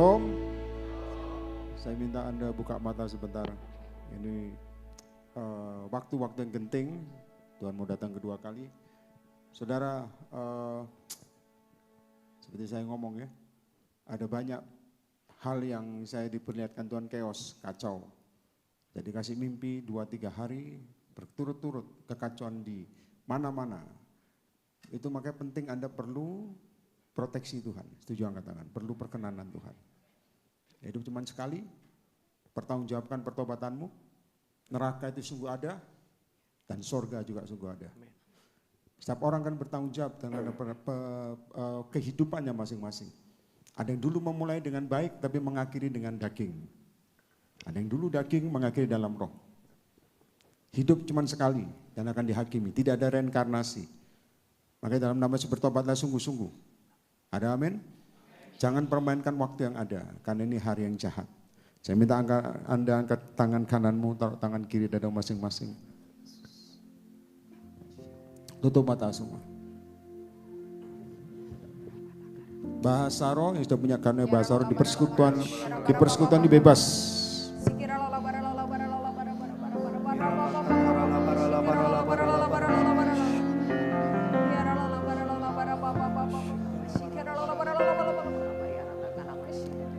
Shalom. Saya minta Anda buka mata sebentar. Ini waktu-waktu yang genting. Tuhan mau datang kedua kali. Saudara, seperti saya ngomong ya, ada banyak hal yang saya diperlihatkan Tuhan chaos, kacau. Jadi kasih mimpi 2-3 hari berturut-turut kekacauan di mana-mana. Itu makanya penting Anda perlu proteksi Tuhan. Setuju angkat tangan, perlu perkenanan Tuhan. Hidup cuma sekali, pertanggungjawabkan pertobatanmu. Neraka itu sungguh ada dan sorga juga sungguh ada. Setiap orang kan bertanggung jawab dengan kehidupannya masing-masing. Ada yang dulu memulai dengan baik tapi mengakhiri dengan daging. Ada yang dulu daging mengakhiri dalam roh. Hidup cuma sekali dan akan dihakimi, tidak ada reinkarnasi. Makanya dalam nama bertobatlah sungguh-sungguh. Ada amin? Jangan permainkan waktu yang ada, karena ini hari yang jahat. Saya minta Anda angkat tangan kananmu, taruh tangan kiri dada masing-masing. Tutup mata semua. Bahasa roh yang sudah punya karena bahasa roh di persekutuan dibebas.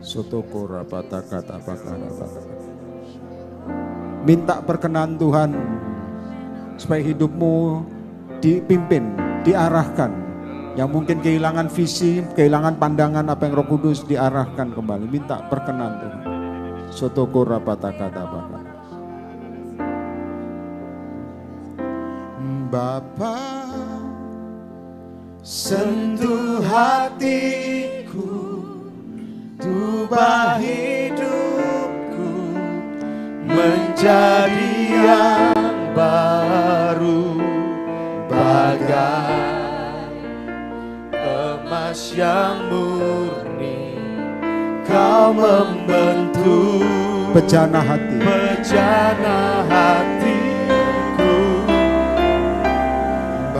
Sotokora patakata pakara. Minta perkenan Tuhan supaya hidupmu dipimpin, diarahkan. Yang mungkin kehilangan visi, kehilangan pandangan apa yang Roh Kudus diarahkan kembali. Minta perkenan Tuhan. Sotokora patakata pakara. Bapa, sentuh hatiku, ubah hidupku menjadi yang baru, bagai emas yang murni. Kau membentuk bejana hatiku.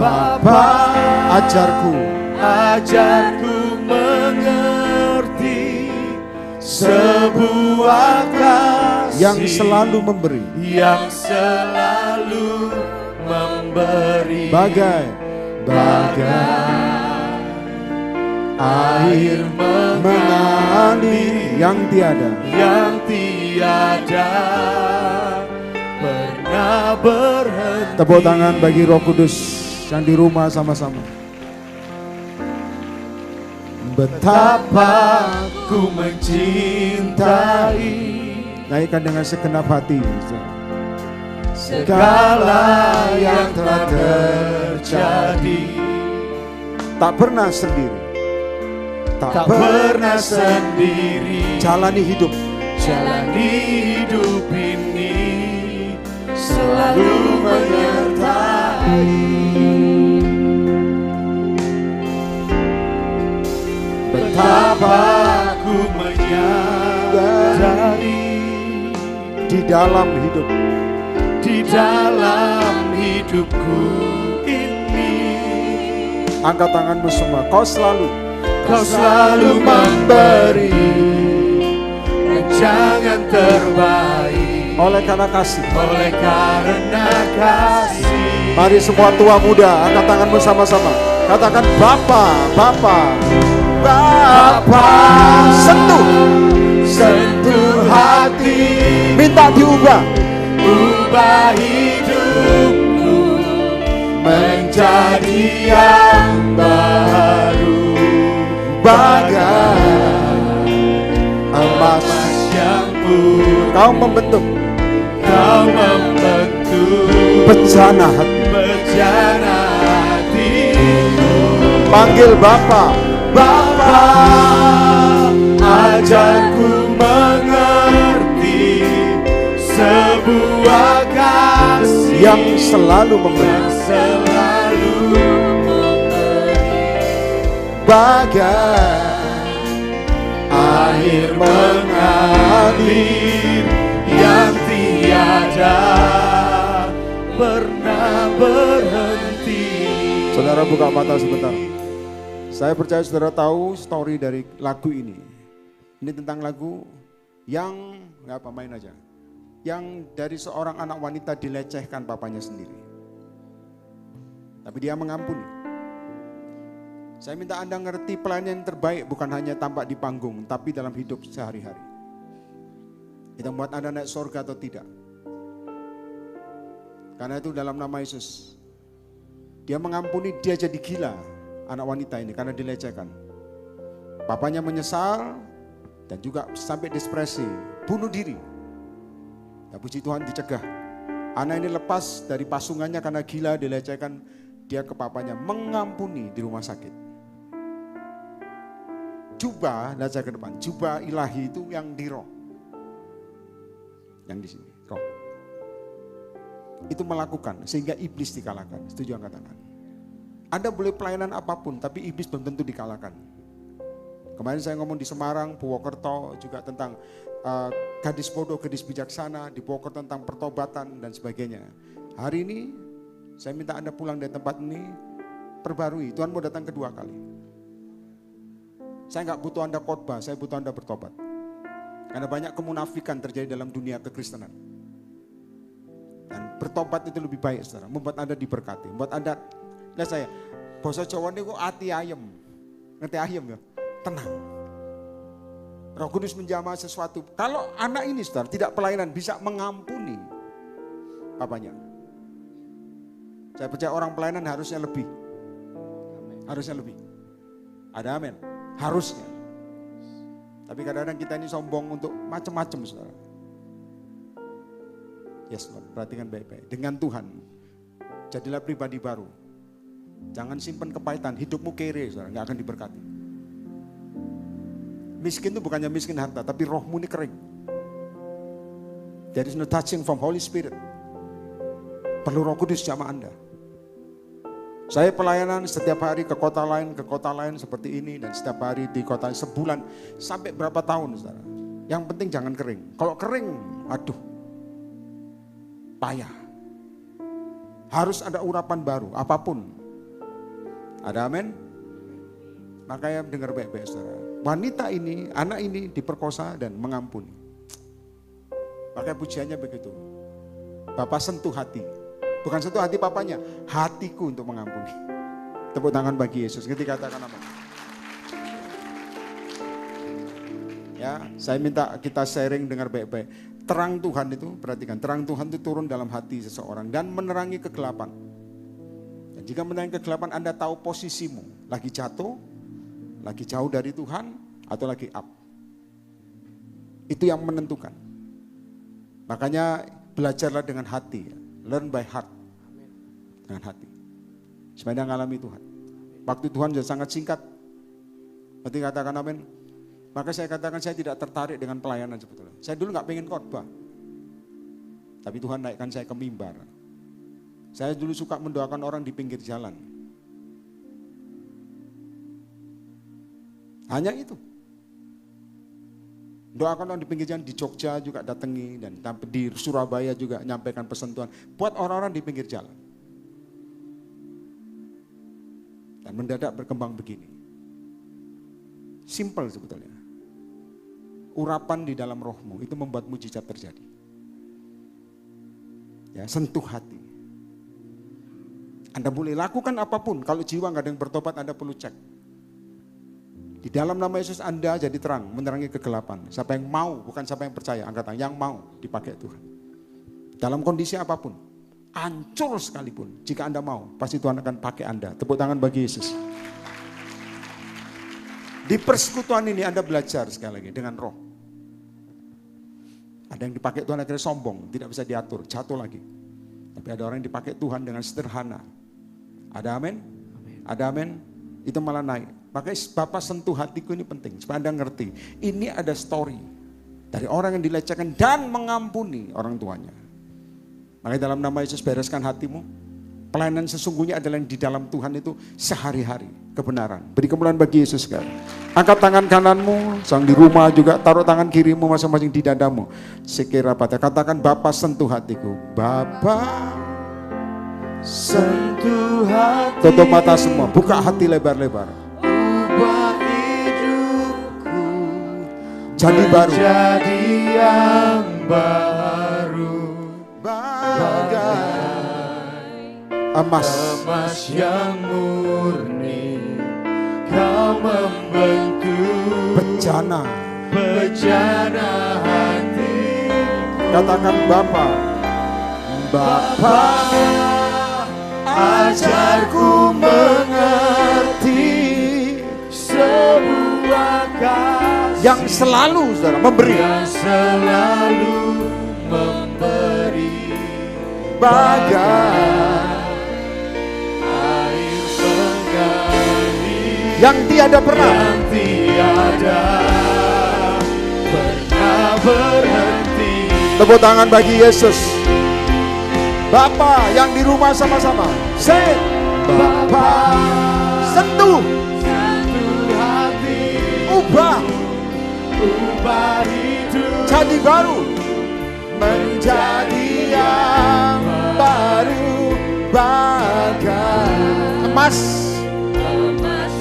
Bapa, ajarku mengerti sebuah kasih yang selalu memberi, bagai air mengalir yang tiada pernah berhenti. Tepuk tangan bagi Roh Kudus yang di rumah sama-sama. Betapa ku mencintai, naikkan dengan segenap hati segala yang telah terjadi. Tak pernah sendiri, jalani hidup ini selalu menyertai. Betapa ku menyadari di dalam hidupku ini. Angkat tanganmu semua. Kau selalu memberi rancangan terbaik oleh karena kasih. Mari semua tua muda angkat tanganmu sama-sama. Katakan Bapa, sentuh hati, minta diubah hidupku menjadi yang baru, bagai emas yang purni. Kau membentuk bejana hatiku. Panggil Bapa, ajarku mengerti sebuah kasih yang selalu memberi, bagai air mengalir yang tiada pernah berhenti. Saudara buka mata sebentar. Saya percaya saudara tahu story dari lagu ini. Ini tentang lagu yang, nggak apa, main aja. Yang dari seorang anak wanita dilecehkan papanya sendiri. Tapi dia mengampuni. Saya minta Anda ngerti pelayanan yang terbaik bukan hanya tampak di panggung, tapi dalam hidup sehari-hari. Kita membuat Anda naik surga atau tidak. Karena itu dalam nama Yesus. Dia mengampuni, dia jadi gila anak wanita ini karena dilecehkan. Papanya menyesal dan juga sampai depresi, bunuh diri. Ya, puji Tuhan dicegah. Anak ini lepas dari pasungannya karena gila, dilecehkan. Dia ke papanya mengampuni di rumah sakit. Jubah, lihat saya ke depan. Jubah ilahi itu yang di roh. Yang di sini, roh. Itu melakukan sehingga iblis dikalahkan. Setuju angkat tangan. Anda boleh pelayanan apapun, tapi iblis belum tentu dikalahkan. Kemarin saya ngomong di Semarang, Purwokerto juga tentang gadis bodoh, gadis bijaksana, di Purwokerto tentang pertobatan dan sebagainya. Hari ini saya minta Anda pulang dari tempat ini, perbarui. Tuhan mau datang kedua kali. Saya nggak butuh Anda khotbah, saya butuh Anda bertobat. Karena banyak kemunafikan terjadi dalam dunia kekristenan. Dan bertobat itu lebih baik, saudara. Membuat Anda diberkati. Membuat Anda, lihat saya, bahasa Jawa ini kok hati ayam. Ngerti ayam ya? Tenang. Roh Kudus menjamah sesuatu. Kalau anak ini, saudara, tidak pelayanan, bisa mengampuni papanya. Saya percaya orang pelayanan harusnya lebih. Harusnya lebih. Ada amin? Harusnya. Tapi kadang-kadang kita ini sombong untuk macam-macam, saudara. Yes, Lord, perhatikan baik-baik. Dengan Tuhan, jadilah pribadi baru. Jangan simpan kepahitan, hidupmu kere, saudara, gak akan diberkati. Miskin itu bukannya miskin harta, tapi rohmu ini kering. There is no touching from Holy Spirit. Perlu Roh Kudus jamah Anda. Saya pelayanan setiap hari ke kota lain seperti ini, dan setiap hari di kota sebulan sampai berapa tahun, saudara. Yang penting jangan kering. Kalau kering, aduh, payah. Harus ada urapan baru, apapun. Ada amin? Makanya dengar baik-baik, saudara. Wanita ini, anak ini diperkosa dan mengampuni. Makanya pujiannya begitu. Bapak sentuh hati. Bukan sentuh hati papanya, hatiku untuk mengampuni. Tepuk tangan bagi Yesus. Ketika katakan apa? Ya, saya minta kita sharing dengar baik-baik. Terang Tuhan itu, perhatikan, terang Tuhan itu turun dalam hati seseorang dan menerangi kegelapan. Dan jika menerangi kegelapan, Anda tahu posisimu, lagi jatuh, lagi jauh dari Tuhan, atau lagi up. Itu yang menentukan. Makanya belajarlah dengan hati, learn by heart. Dengan hati. Supaya Anda mengalami Tuhan. Waktu Tuhan sudah sangat singkat. Nanti katakan amin. Maka saya katakan saya tidak tertarik dengan pelayanan sebetulnya. Saya dulu gak pengen khotbah. Tapi Tuhan naikkan saya ke mimbar. Saya dulu suka mendoakan orang di pinggir jalan. Hanya itu. Doakan orang di pinggir jalan, di Jogja juga datangi, dan di Surabaya juga nyampaikan pesan Tuhan. Buat orang-orang di pinggir jalan. Dan mendadak berkembang begini. Simple sebetulnya. Urapan di dalam rohmu itu membuat mujizat terjadi. Ya, sentuh hati. Anda boleh lakukan apapun. Kalau jiwa nggak ada yang bertobat, Anda perlu cek. Di dalam nama Yesus Anda jadi terang, menerangi kegelapan. Siapa yang mau, bukan siapa yang percaya, angkat tangan, yang mau dipakai Tuhan. Dalam kondisi apapun, hancur sekalipun, jika Anda mau, pasti Tuhan akan pakai Anda. Tepuk tangan bagi Yesus. Di persekutuan ini Anda belajar sekali lagi dengan roh. Ada yang dipakai Tuhan akhirnya sombong, tidak bisa diatur, jatuh lagi. Tapi ada orang yang dipakai Tuhan dengan sederhana. Ada amin? Ada amin? Itu malah naik. Makanya Bapak sentuh hatiku ini penting, supaya Anda ngerti. Ini ada story dari orang yang dilecehkan dan mengampuni orang tuanya. Makanya dalam nama Yesus bereskan hatimu. Pelayanan sesungguhnya adalah yang di dalam Tuhan itu sehari-hari. Kebenaran. Beri kemuliaan bagi Yesus kan. Angkat tangan kananmu, sang di rumah juga, taruh tangan kirimu masing-masing di dadamu. Sekira pada katakan, Bapa sentuh hatiku. Bapa sentuh hati. Tutup mata semua, buka hati lebar-lebar. Jadi baru. Jadi yang baru. Bagai emas. Emas yang murni. Kau membentuk Bejana. hati. Katakan Bapa. Bapa, ajarku mengerti sebuah kasih yang selalu, saudara, memberi. Yang selalu memberi. Bagai air mengalir yang tiada pernah. yang tiada pernah berhenti. Tepuk tangan bagi Yesus. Bapa yang di rumah sama-sama. Say, Bapa, sentuh hati, ubah hidup jadi baru, menjadi yang baru, bagai emas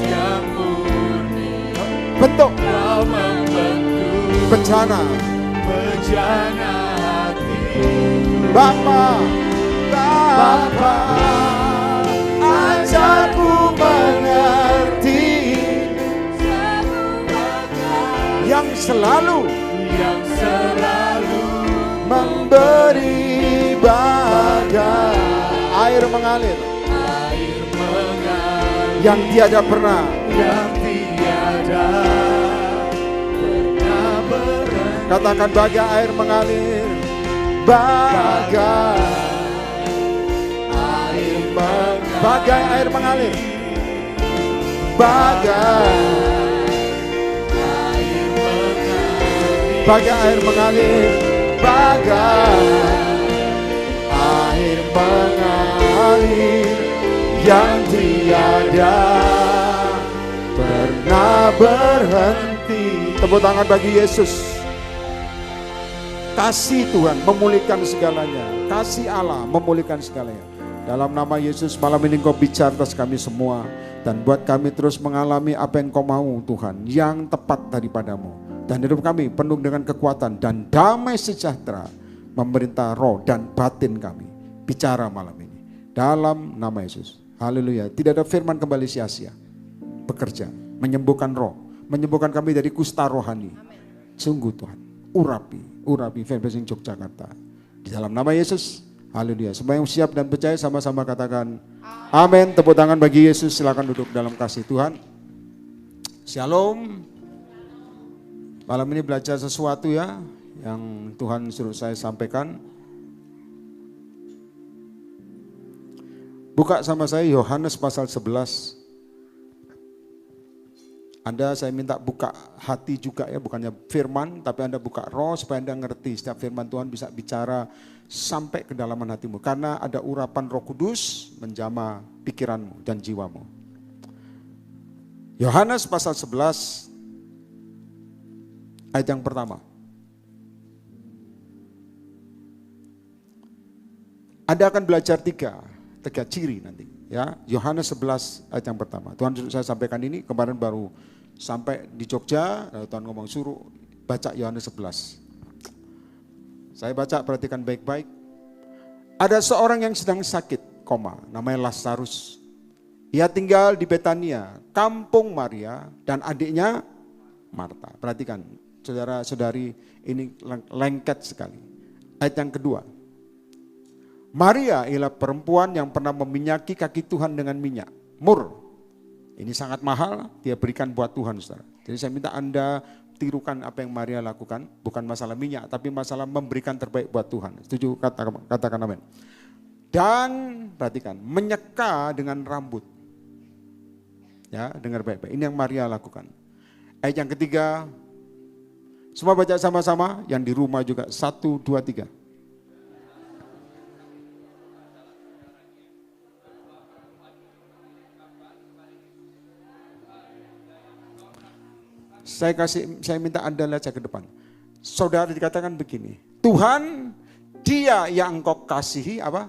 yang murni. bentuk Kau membentuk bejana. bejana hati. Bapa, Bapa, ajarku mengerti yang selalu memberi. Bagai air mengalir yang tiada pernah. Katakan bagai air mengalir. Bagai air mengalir. Bagai air mengalir. Bagai air mengalir yang tiada pernah berhenti. Tepuk tangan bagi Yesus. Kasih Tuhan memulihkan segalanya. Kasih Allah memulihkan segalanya. Dalam nama Yesus malam ini Engkau bicara atas kami semua. Dan buat kami terus mengalami apa yang Engkau mau Tuhan. Yang tepat daripadamu. Dan hidup kami penuh dengan kekuatan dan damai sejahtera. Memerintah roh dan batin kami. Bicara malam ini. Dalam nama Yesus. Haleluya. Tidak ada firman kembali sia-sia. Bekerja. Menyembuhkan roh. Menyembuhkan kami dari kusta rohani. Sungguh Tuhan. Urapi Fairblessing Yogyakarta. Di dalam nama Yesus, haleluya. Semua yang siap dan percaya sama-sama katakan amin. Tepuk tangan bagi Yesus. Silakan duduk dalam kasih Tuhan. Shalom. Malam ini belajar sesuatu ya yang Tuhan suruh saya sampaikan. Buka sama saya Yohanes pasal 11. Anda saya minta buka hati juga ya, bukannya firman, tapi Anda buka roh supaya Anda ngerti setiap firman Tuhan bisa bicara sampai ke dalaman hatimu. Karena ada urapan Roh Kudus menjamah pikiranmu dan jiwamu. Yohanes pasal 11 ayat yang pertama. Anda akan belajar tiga ciri nanti. Ya, Yohanes 11 ayat yang pertama. Tuhan saya sampaikan ini kemarin baru sampai di Jogja, Tuhan ngomong suruh baca Yohanes 11. Saya baca, perhatikan baik-baik. Ada seorang yang sedang sakit, namanya Lazarus. Ia tinggal di Betania, kampung Maria dan adiknya Marta. Perhatikan, saudara-saudari, ini lengket sekali. Ayat yang kedua. Maria ialah perempuan yang pernah meminyaki kaki Tuhan dengan minyak mur. Ini sangat mahal, dia berikan buat Tuhan, saudara. Jadi saya minta Anda tirukan apa yang Maria lakukan, bukan masalah minyak, tapi masalah memberikan terbaik buat Tuhan. Setuju? Katakan amin. Dan perhatikan, menyeka dengan rambut. Ya, dengar baik-baik. Ini yang Maria lakukan. Ayat yang ketiga, semua baca sama-sama, yang di rumah juga. 1, 2, 3. Saya minta Anda lihat ke depan. Saudara dikatakan begini, Tuhan dia yang engkau kasihi apa?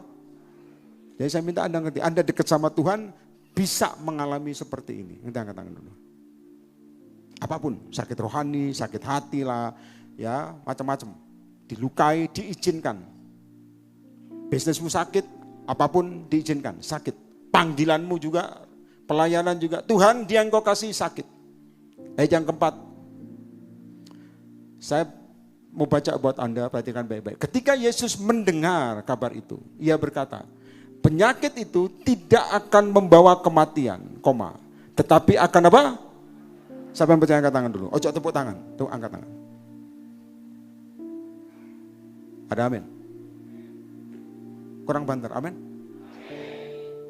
Jadi saya minta Anda ngerti, Anda dekat sama Tuhan bisa mengalami seperti ini. Angkat tangan dulu. apapun, sakit rohani, sakit hati lah, ya macam-macam. Dilukai, diizinkan. Bisnismu sakit, apapun diizinkan, sakit. Panggilanmu juga, pelayanan juga, Tuhan dia engkau kasih sakit. Yang keempat, saya mau baca buat Anda, perhatikan baik-baik. Ketika Yesus mendengar kabar itu, ia berkata, penyakit itu tidak akan membawa kematian, tetapi akan apa? Siapa yang percaya angkat tangan dulu? Ojo tepuk tangan, tuh angkat tangan. Ada amin? Kurang banter, amin?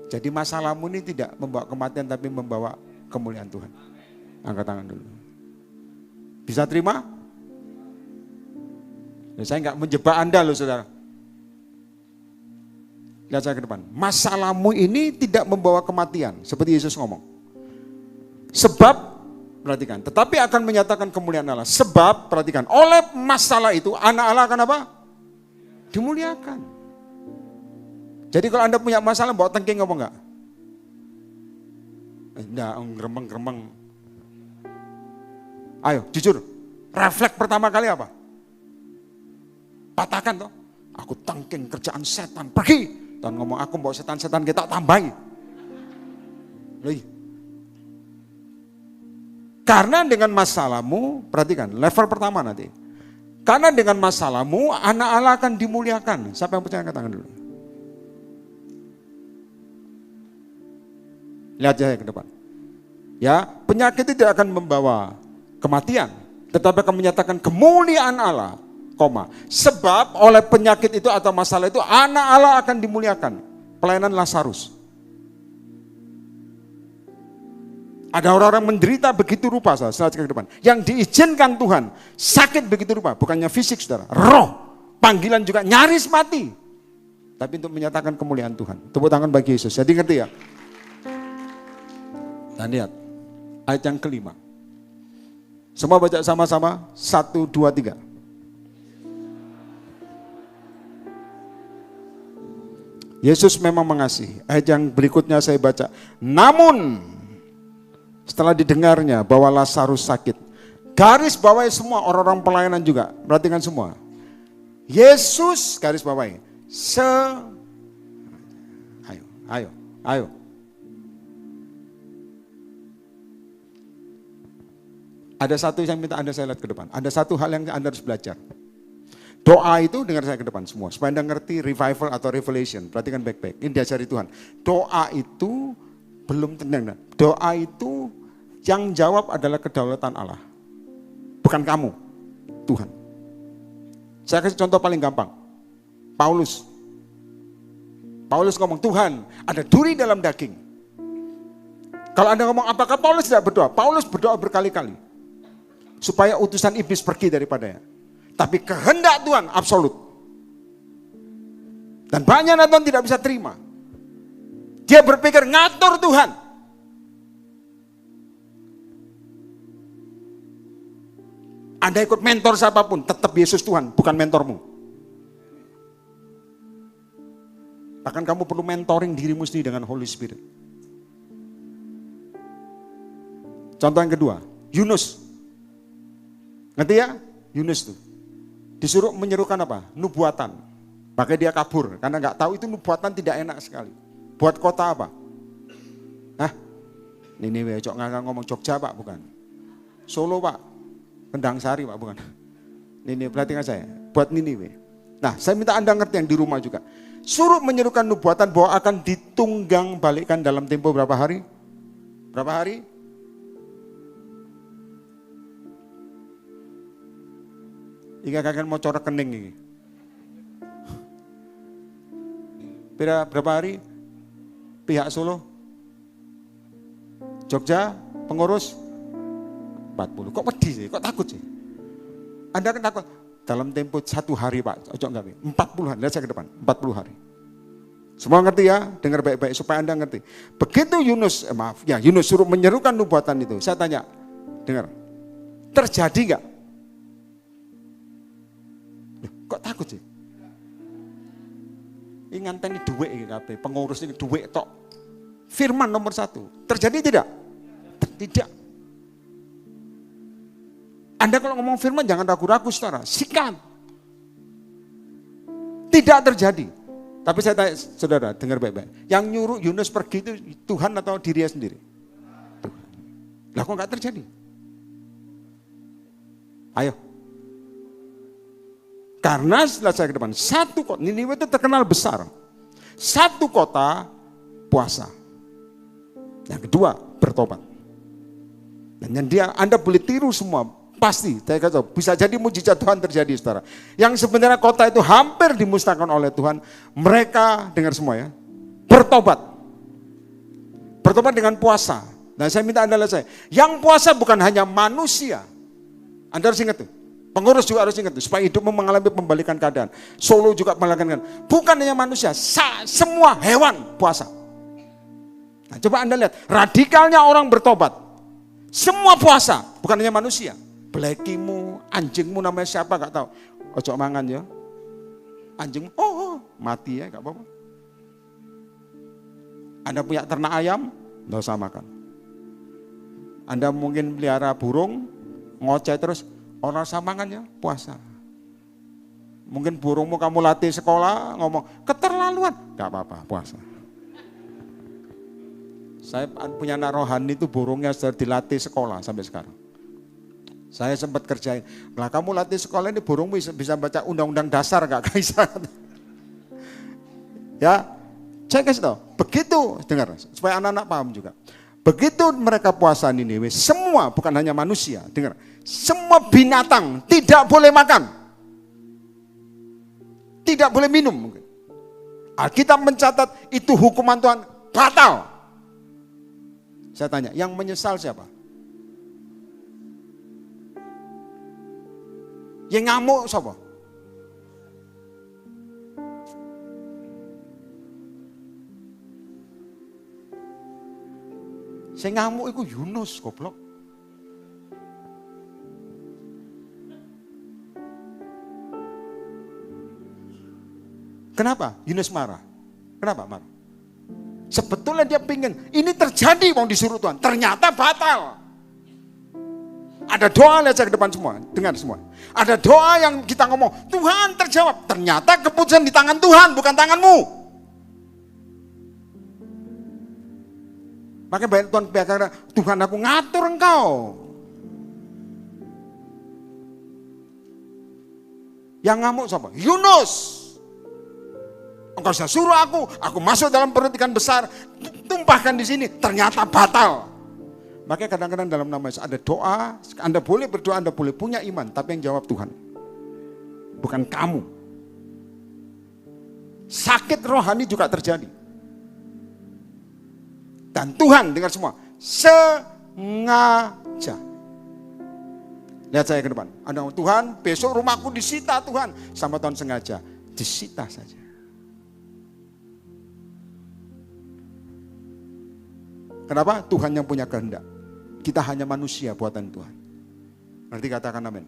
Jadi masalahmu ini tidak membawa kematian tapi membawa kemuliaan Tuhan. Angkat tangan dulu. Bisa terima? Ya, saya enggak menjebak Anda loh saudara. Lihat saya ke depan. Masalahmu ini tidak membawa kematian. Seperti Yesus ngomong. Sebab, perhatikan, tetapi akan menyatakan kemuliaan Allah. Sebab, perhatikan, oleh masalah itu anak Allah akan apa? Dimuliakan. Jadi kalau Anda punya masalah, bawa tengking apa enggak? Enggak, geremeng-geremeng. Ayo, jujur. Refleks pertama kali apa? Patahkan toh. Aku tengking kerjaan setan, pergi. Dan ngomong aku bawa setan-setan kita tambahi. Lagi. Karena dengan masalahmu, perhatikan, level pertama nanti. Karena dengan masalahmu, anak Allah akan dimuliakan. Siapa yang percaya angkat tangan dulu? Lihat saya ke depan. Ya, penyakit itu tidak akan membawa kematian, tetapi akan menyatakan kemuliaan Allah, sebab oleh penyakit itu atau masalah itu anak Allah akan dimuliakan. Pelayanan Lazarus. Ada orang-orang menderita begitu rupa, selanjutnya ke depan. Yang diizinkan Tuhan, sakit begitu rupa, bukannya fisik saudara, roh, panggilan juga nyaris mati. Tapi untuk menyatakan kemuliaan Tuhan. Tepuk tangan bagi Yesus, jadi ngerti ya? Dan lihat, ayat yang kelima. Semua baca sama-sama, 1, 2, 3. Yesus memang mengasihi. Ayat yang berikutnya saya baca. Namun, setelah didengarnya bahwa Lazarus sakit, garis bawahi semua orang-orang pelayanan juga. Perhatikan semua. Yesus garis bawahi. Ayo. Ada satu yang minta Anda saya lihat ke depan. Ada satu hal yang Anda harus belajar. Doa itu, dengar saya ke depan semua. Supaya Anda ngerti revival atau revelation. Perhatikan baik-baik. Ini diajari Tuhan. Doa itu belum tenang. Doa itu yang jawab adalah kedaulatan Allah. Bukan kamu, Tuhan. Saya kasih contoh paling gampang. Paulus ngomong, Tuhan ada duri dalam daging. Kalau Anda ngomong, apakah Paulus tidak berdoa? Paulus berdoa berkali-kali. Supaya utusan iblis pergi daripadanya. Tapi kehendak Tuhan absolut. Dan banyak Tuhan tidak bisa terima. Dia berpikir ngatur Tuhan. Anda ikut mentor siapapun, tetap Yesus Tuhan, bukan mentormu. Bahkan kamu perlu mentoring dirimu sendiri dengan Holy Spirit. Contoh yang kedua, Yunus. Ngerti ya? Yunus tuh. Disuruh menyerukan apa? Nubuatan. Makanya dia kabur. Karena nggak tahu itu nubuatan tidak enak sekali. Buat kota apa? Niniwe, cok nggak ngomong Jogja Pak, bukan. Solo Pak. Kendang Sari Pak, bukan. Niniwe, perhatikan saya. Buat Niniwe. Nah, saya minta Anda ngerti yang di rumah juga. Suruh menyerukan nubuatan bahwa akan ditunggang balikkan dalam tempo berapa hari? Berapa hari? Ika kakek mau corak kening ini. Berapa hari? Pihak Solo, Jogja, pengurus 40. Kok pedih sih? Kok takut sih? Anda kan takut. Dalam tempo 1 hari Pak, ojo enggak 40 hari, lihat saya ke depan, 40 hari. Semua ngerti ya? Dengar baik-baik supaya Anda ngerti. Begitu Yunus suruh menyerukan nubuatan itu. Saya tanya, dengar, terjadi enggak? Kok takut sih? Ini nganteni duit ini kabeh, pengurus ini duit tok. Firman nomor 1. Terjadi tidak? Tidak. Anda kalau ngomong firman jangan ragu-ragu saudara, sikat. Tidak terjadi. Tapi saya tanya saudara, dengar baik-baik. Yang nyuruh Yunus pergi itu Tuhan atau dirinya sendiri? Tuhan. Lah kok nggak terjadi? Ayo. Karena setelah saya ke depan, satu kota, Niniwe itu terkenal besar. Satu kota puasa. Yang kedua bertobat. Dan yang dia Anda boleh tiru semua, pasti. Saya katakan bisa jadi mujizat Tuhan terjadi, saudara. Yang sebenarnya kota itu hampir dimusnahkan oleh Tuhan, mereka dengar semua ya, bertobat. Bertobat dengan puasa. Dan saya minta Anda lihat saya, yang puasa bukan hanya manusia. Anda harus ingat tuh. Pengurus juga harus ingat tuh, supaya hidupmu mengalami pembalikan keadaan. Solo juga mengalami keadaan. Bukan hanya manusia, semua hewan puasa. Nah, coba Anda lihat, radikalnya orang bertobat. Semua puasa, bukan hanya manusia. Blekimu, anjingmu namanya siapa gak tahu. Ojo mangan ya. Anjingmu, mati ya, gak apa-apa. Anda punya ternak ayam, gak usah makan. Anda mungkin pelihara burung, ngoceh terus, orang samangan ya, puasa. Mungkin burungmu kamu latih sekolah, ngomong, keterlaluan. Gak apa-apa, puasa. Saya punya anak rohani itu burungnya sudah dilatih sekolah sampai sekarang. Saya sempat kerjain, lah kamu latih sekolah ini burungmu bisa baca undang-undang dasar gak bisa. Ya, saya kasih tahu, begitu, dengar, supaya anak-anak paham juga. Begitu mereka puasa Niniwe, semua bukan hanya manusia, dengar, semua binatang tidak boleh makan, tidak boleh minum. Alkitab mencatat itu hukuman Tuhan batal. Saya tanya, yang menyesal siapa? Yang ngamuk siapa? Saya ngamuk itu Yunus, goblok. Kenapa Yunus marah? Kenapa marah? Sebetulnya dia pingin, ini terjadi mau disuruh Tuhan. Ternyata batal. Ada doa, lihat saya ke depan semua, dengar semua. Ada doa yang kita ngomong, Tuhan terjawab. Ternyata keputusan di tangan Tuhan, bukan tanganmu. Makanya banyak Tuhan biarkan, Tuhan aku ngatur engkau. Yang ngamuk siapa? Yunus. Engkau sudah suruh aku masuk dalam perut ikan besar, tumpahkan di sini, ternyata batal. Makanya kadang-kadang dalam nama Yesus ada doa, Anda boleh berdoa, Anda boleh punya iman, tapi yang jawab Tuhan. Bukan kamu. Sakit rohani juga terjadi. Dan Tuhan, dengar semua, sengaja. Lihat saya ke depan. Anda Tuhan, besok rumahku disita Tuhan. Sama Tuhan sengaja, disita saja. Kenapa? Tuhan yang punya kehendak. Kita hanya manusia buatan Tuhan. Nanti katakan amin.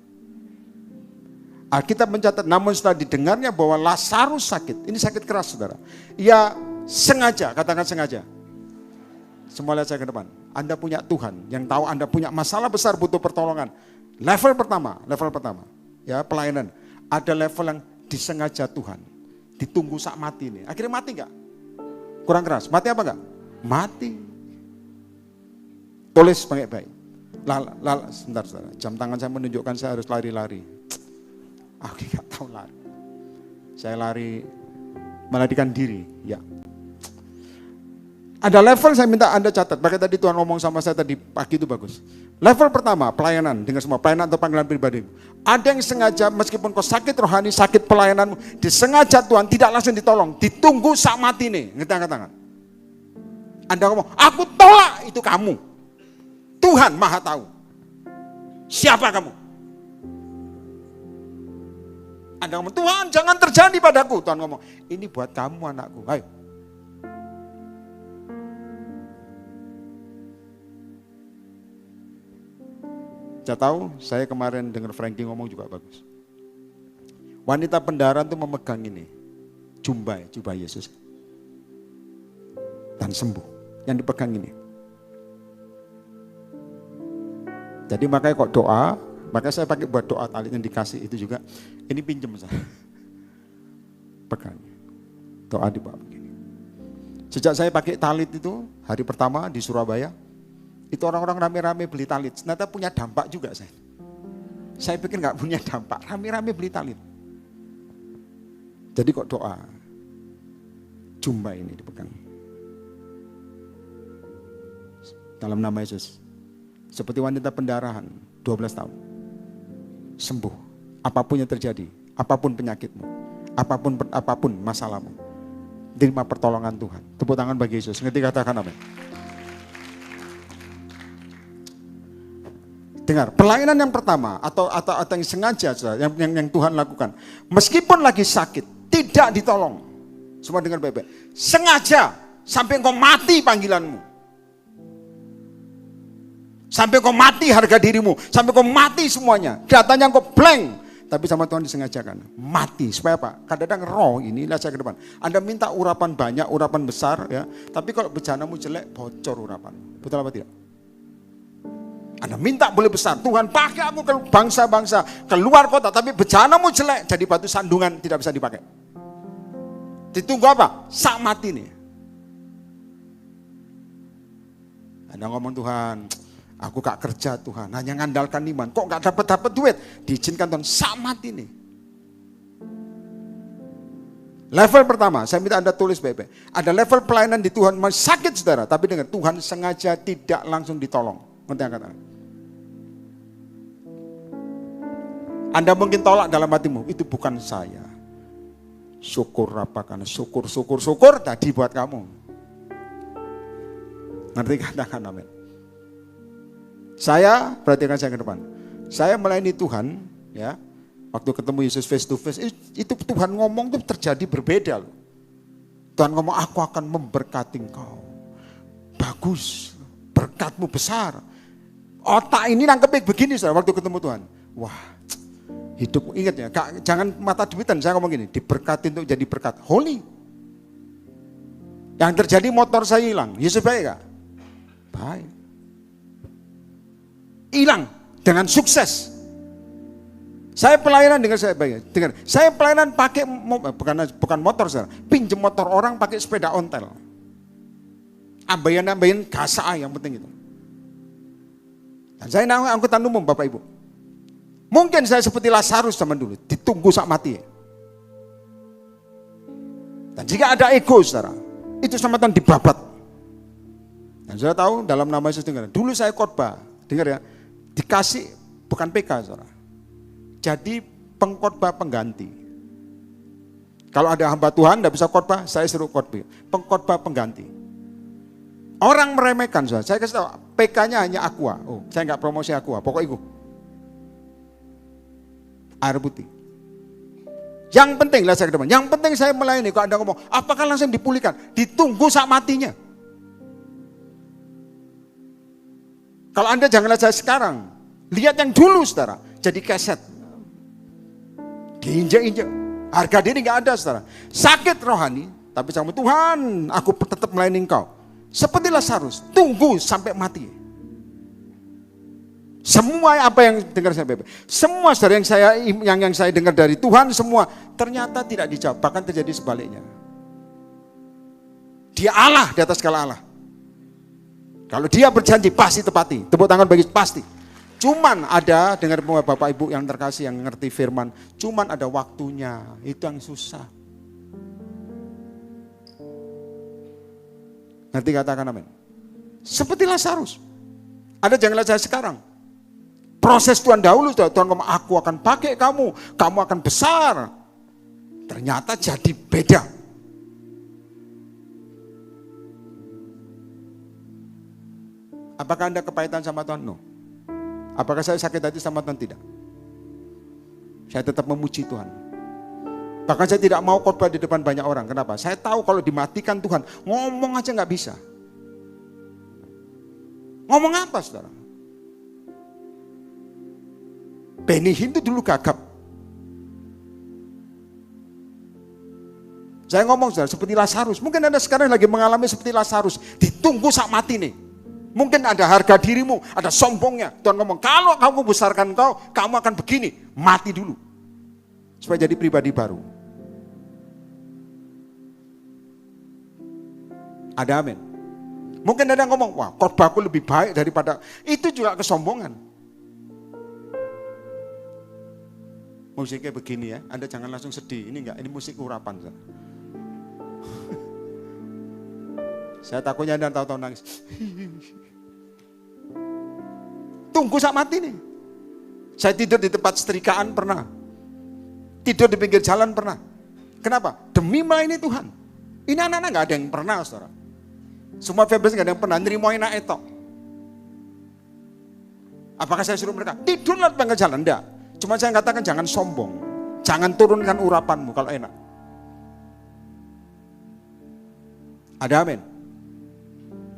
Alkitab mencatat, namun setelah didengarnya bahwa Lazarus sakit. Ini sakit keras saudara. Ia sengaja, katakan sengaja. Semua lihat saya ke depan. Anda punya Tuhan yang tahu Anda punya masalah besar butuh pertolongan. Level pertama. Ya, pelayanan. Ada level yang disengaja Tuhan. Ditunggu saat mati nih. Akhirnya mati enggak? Kurang keras. Mati apa enggak? Mati. Tulis baik-baik. Sebentar saudara. Jam tangan saya menunjukkan saya harus lari-lari. Aku enggak tahu lari. Saya lari melarikan diri. Ya. Ada level saya minta Anda catat. Pakai tadi Tuhan ngomong sama saya tadi pagi itu bagus. Level pertama, pelayanan. Dengar semua, pelayanan atau panggilan pribadi. Ada yang sengaja meskipun kau sakit rohani, sakit pelayananmu, disengaja Tuhan tidak langsung ditolong. Ditunggu saat mati nih. Ngerti angkat tangan. Anda ngomong, aku tolak itu kamu. Tuhan Maha tahu. Siapa kamu? Anda ngomong, Tuhan jangan terjadi padaku. Tuhan ngomong, ini buat kamu anakku. Ayo. Saya tahu, saya kemarin dengar Frankie ngomong juga bagus. Wanita pendaran itu memegang ini. Jubah Yesus. Dan sembuh. Yang dipegang ini. Jadi makanya kok doa, Maka saya pakai buat doa talit yang dikasih itu juga. Ini pinjem saya. Pegang. Doa di bawah begini. Sejak saya pakai talit itu, hari pertama di Surabaya, itu orang-orang rame-rame beli talit. Ternyata punya dampak juga saya. Saya pikir nggak punya dampak, rame-rame beli talit. Jadi kok doa, jumba ini dipegang. Dalam nama Yesus. Seperti wanita pendarahan, 12 tahun. Sembuh, apapun yang terjadi, apapun penyakitmu, apapun masalahmu, terima pertolongan Tuhan. Tepuk tangan bagi Yesus. Ngerti katakan amin. Dengar, pelayanan yang pertama atau yang sengaja yang Tuhan lakukan, meskipun lagi sakit, tidak ditolong. Semua dengar baik-baik. Sengaja sampai engkau mati panggilanmu. Sampai kau mati harga dirimu, sampai kau mati semuanya. Datanya kau blank, tapi sama Tuhan disengajakan. Mati, supaya apa? Kadang-kadang roh ini, lihat saya ke depan. Anda minta urapan banyak, urapan besar, ya. Tapi kalau bejanamu jelek, bocor urapan. Betul apa tidak? Anda minta boleh besar, Tuhan pakai aku ke bangsa-bangsa, keluar kota, tapi bejanamu jelek, jadi batu sandungan, tidak bisa dipakai. Ditunggu apa? Sak mati nih. Anda ngomong Tuhan, aku gak kerja Tuhan, hanya ngandalkan iman. Kok gak dapat duit? Diizinkan Tuhan, sak mati nih. Level pertama, saya minta Anda tulis baik-baik. Ada level pelayanan di Tuhan, masih sakit saudara. Tapi dengan Tuhan sengaja tidak langsung ditolong. Ngerti yang kata? Anda mungkin tolak dalam hatimu, itu bukan saya. Syukur apa, karena syukur tadi buat kamu. Ngerti katakan amin. Saya, perhatikan saya ke depan. Saya melayani Tuhan, ya. Waktu ketemu Yesus face to face, itu Tuhan ngomong tuh terjadi berbeda loh. Tuhan ngomong, aku akan memberkati engkau. Bagus, berkatmu besar. Otak ini nangkepnya begini saudara, waktu ketemu Tuhan. Wah, hidup ingat ya, jangan mata duitan, saya ngomong gini, diberkati untuk jadi berkat. Holy. Yang terjadi motor saya hilang, Yesus baik gak? Baik. Hilang dengan sukses. Saya pelayanan dengan saya baik. Dengar, saya pelayanan pakai bukan motor saya, pinjem motor orang pakai sepeda ontel. Ambayan kasa yang penting itu. Dan saya angkutan umum Bapak Ibu. Mungkin saya seperti Lazarus zaman dulu, ditunggu sak mati. Dan jika ada ego saudara, itu sama Tuhan dibabat. Dan saudara tahu dalam nama Yesus dengar. Dulu saya khotbah, dengar ya. Dikasih bukan PK saudara. Jadi pengkhotbah pengganti. Kalau ada hamba Tuhan tidak bisa khotbah, saya suruh khotbah. Pengkhotbah pengganti. Orang meremehkan saudara. Saya kasih tahu PK-nya hanya aqua. Oh, saya nggak promosi aqua, pokoknya itu. Air putih. Yang penting lah saya ke depan. Yang penting saya melayani. Kalau Anda ngomong, apakah langsung dipulihkan? Ditunggu saat matinya. Kalau Anda jangan lihat saya sekarang, lihat yang dulu saudara, jadi keset. Diinjak-injak, harga diri gak ada saudara. Sakit rohani, tapi sama Tuhan, aku tetap melayani engkau. Seperti Lazarus, tunggu sampai mati. Semua apa yang dengar saya bebas, semua saudara yang saya dengar dari Tuhan semua ternyata tidak dijawab, bahkan terjadi sebaliknya. Dia Allah di atas segala Allah. Kalau dia berjanji pasti tepati. Tepuk tangan bagi pasti. Cuman ada, dengar Bapak Ibu yang terkasih yang ngerti firman, cuman ada waktunya. Itu yang susah. Ngerti katakan amin. Seperti Lazarus. Ada jangan lihat saya sekarang. Proses Tuhan dahulu, Tuhan ngomong, aku akan pakai kamu akan besar. Ternyata jadi beda. Apakah Anda kepahitan sama Tuhan? No. Apakah saya sakit hati sama Tuhan? Tidak. Saya tetap memuji Tuhan. Bahkan saya tidak mau khotbah di depan banyak orang. Kenapa? Saya tahu kalau dimatikan Tuhan, ngomong aja nggak bisa. Ngomong apa saudara? Benny Hinn itu dulu gagap. Saya ngomong saudara, seperti Lazarus. Mungkin Anda sekarang lagi mengalami seperti Lazarus. Ditunggu saat mati nih. Mungkin ada harga dirimu, ada sombongnya. Tuhan ngomong, kalau kamu besarkan kau, kamu akan begini. Mati dulu. Supaya jadi pribadi baru. Ada amin. Mungkin ada yang ngomong, wah khotbahku lebih baik daripada. Itu juga kesombongan. Musiknya begini ya, Anda jangan langsung sedih. Ini enggak, ini musik urapan. Saya takutnya Anda tahu-tahu nangis. Tunggu sak mati nih. Saya tidur di tempat setrikaan pernah. Tidur di pinggir jalan pernah. Kenapa? Demi melayani Tuhan. Ini anak-anak gak ada yang pernah, saudara. Semua Febres gak ada yang pernah nerima enak etok. Apakah saya suruh mereka tidur di pinggir jalan? Enggak. Cuma saya katakan jangan sombong. Jangan turunkan urapanmu kalau enak. Ada amin.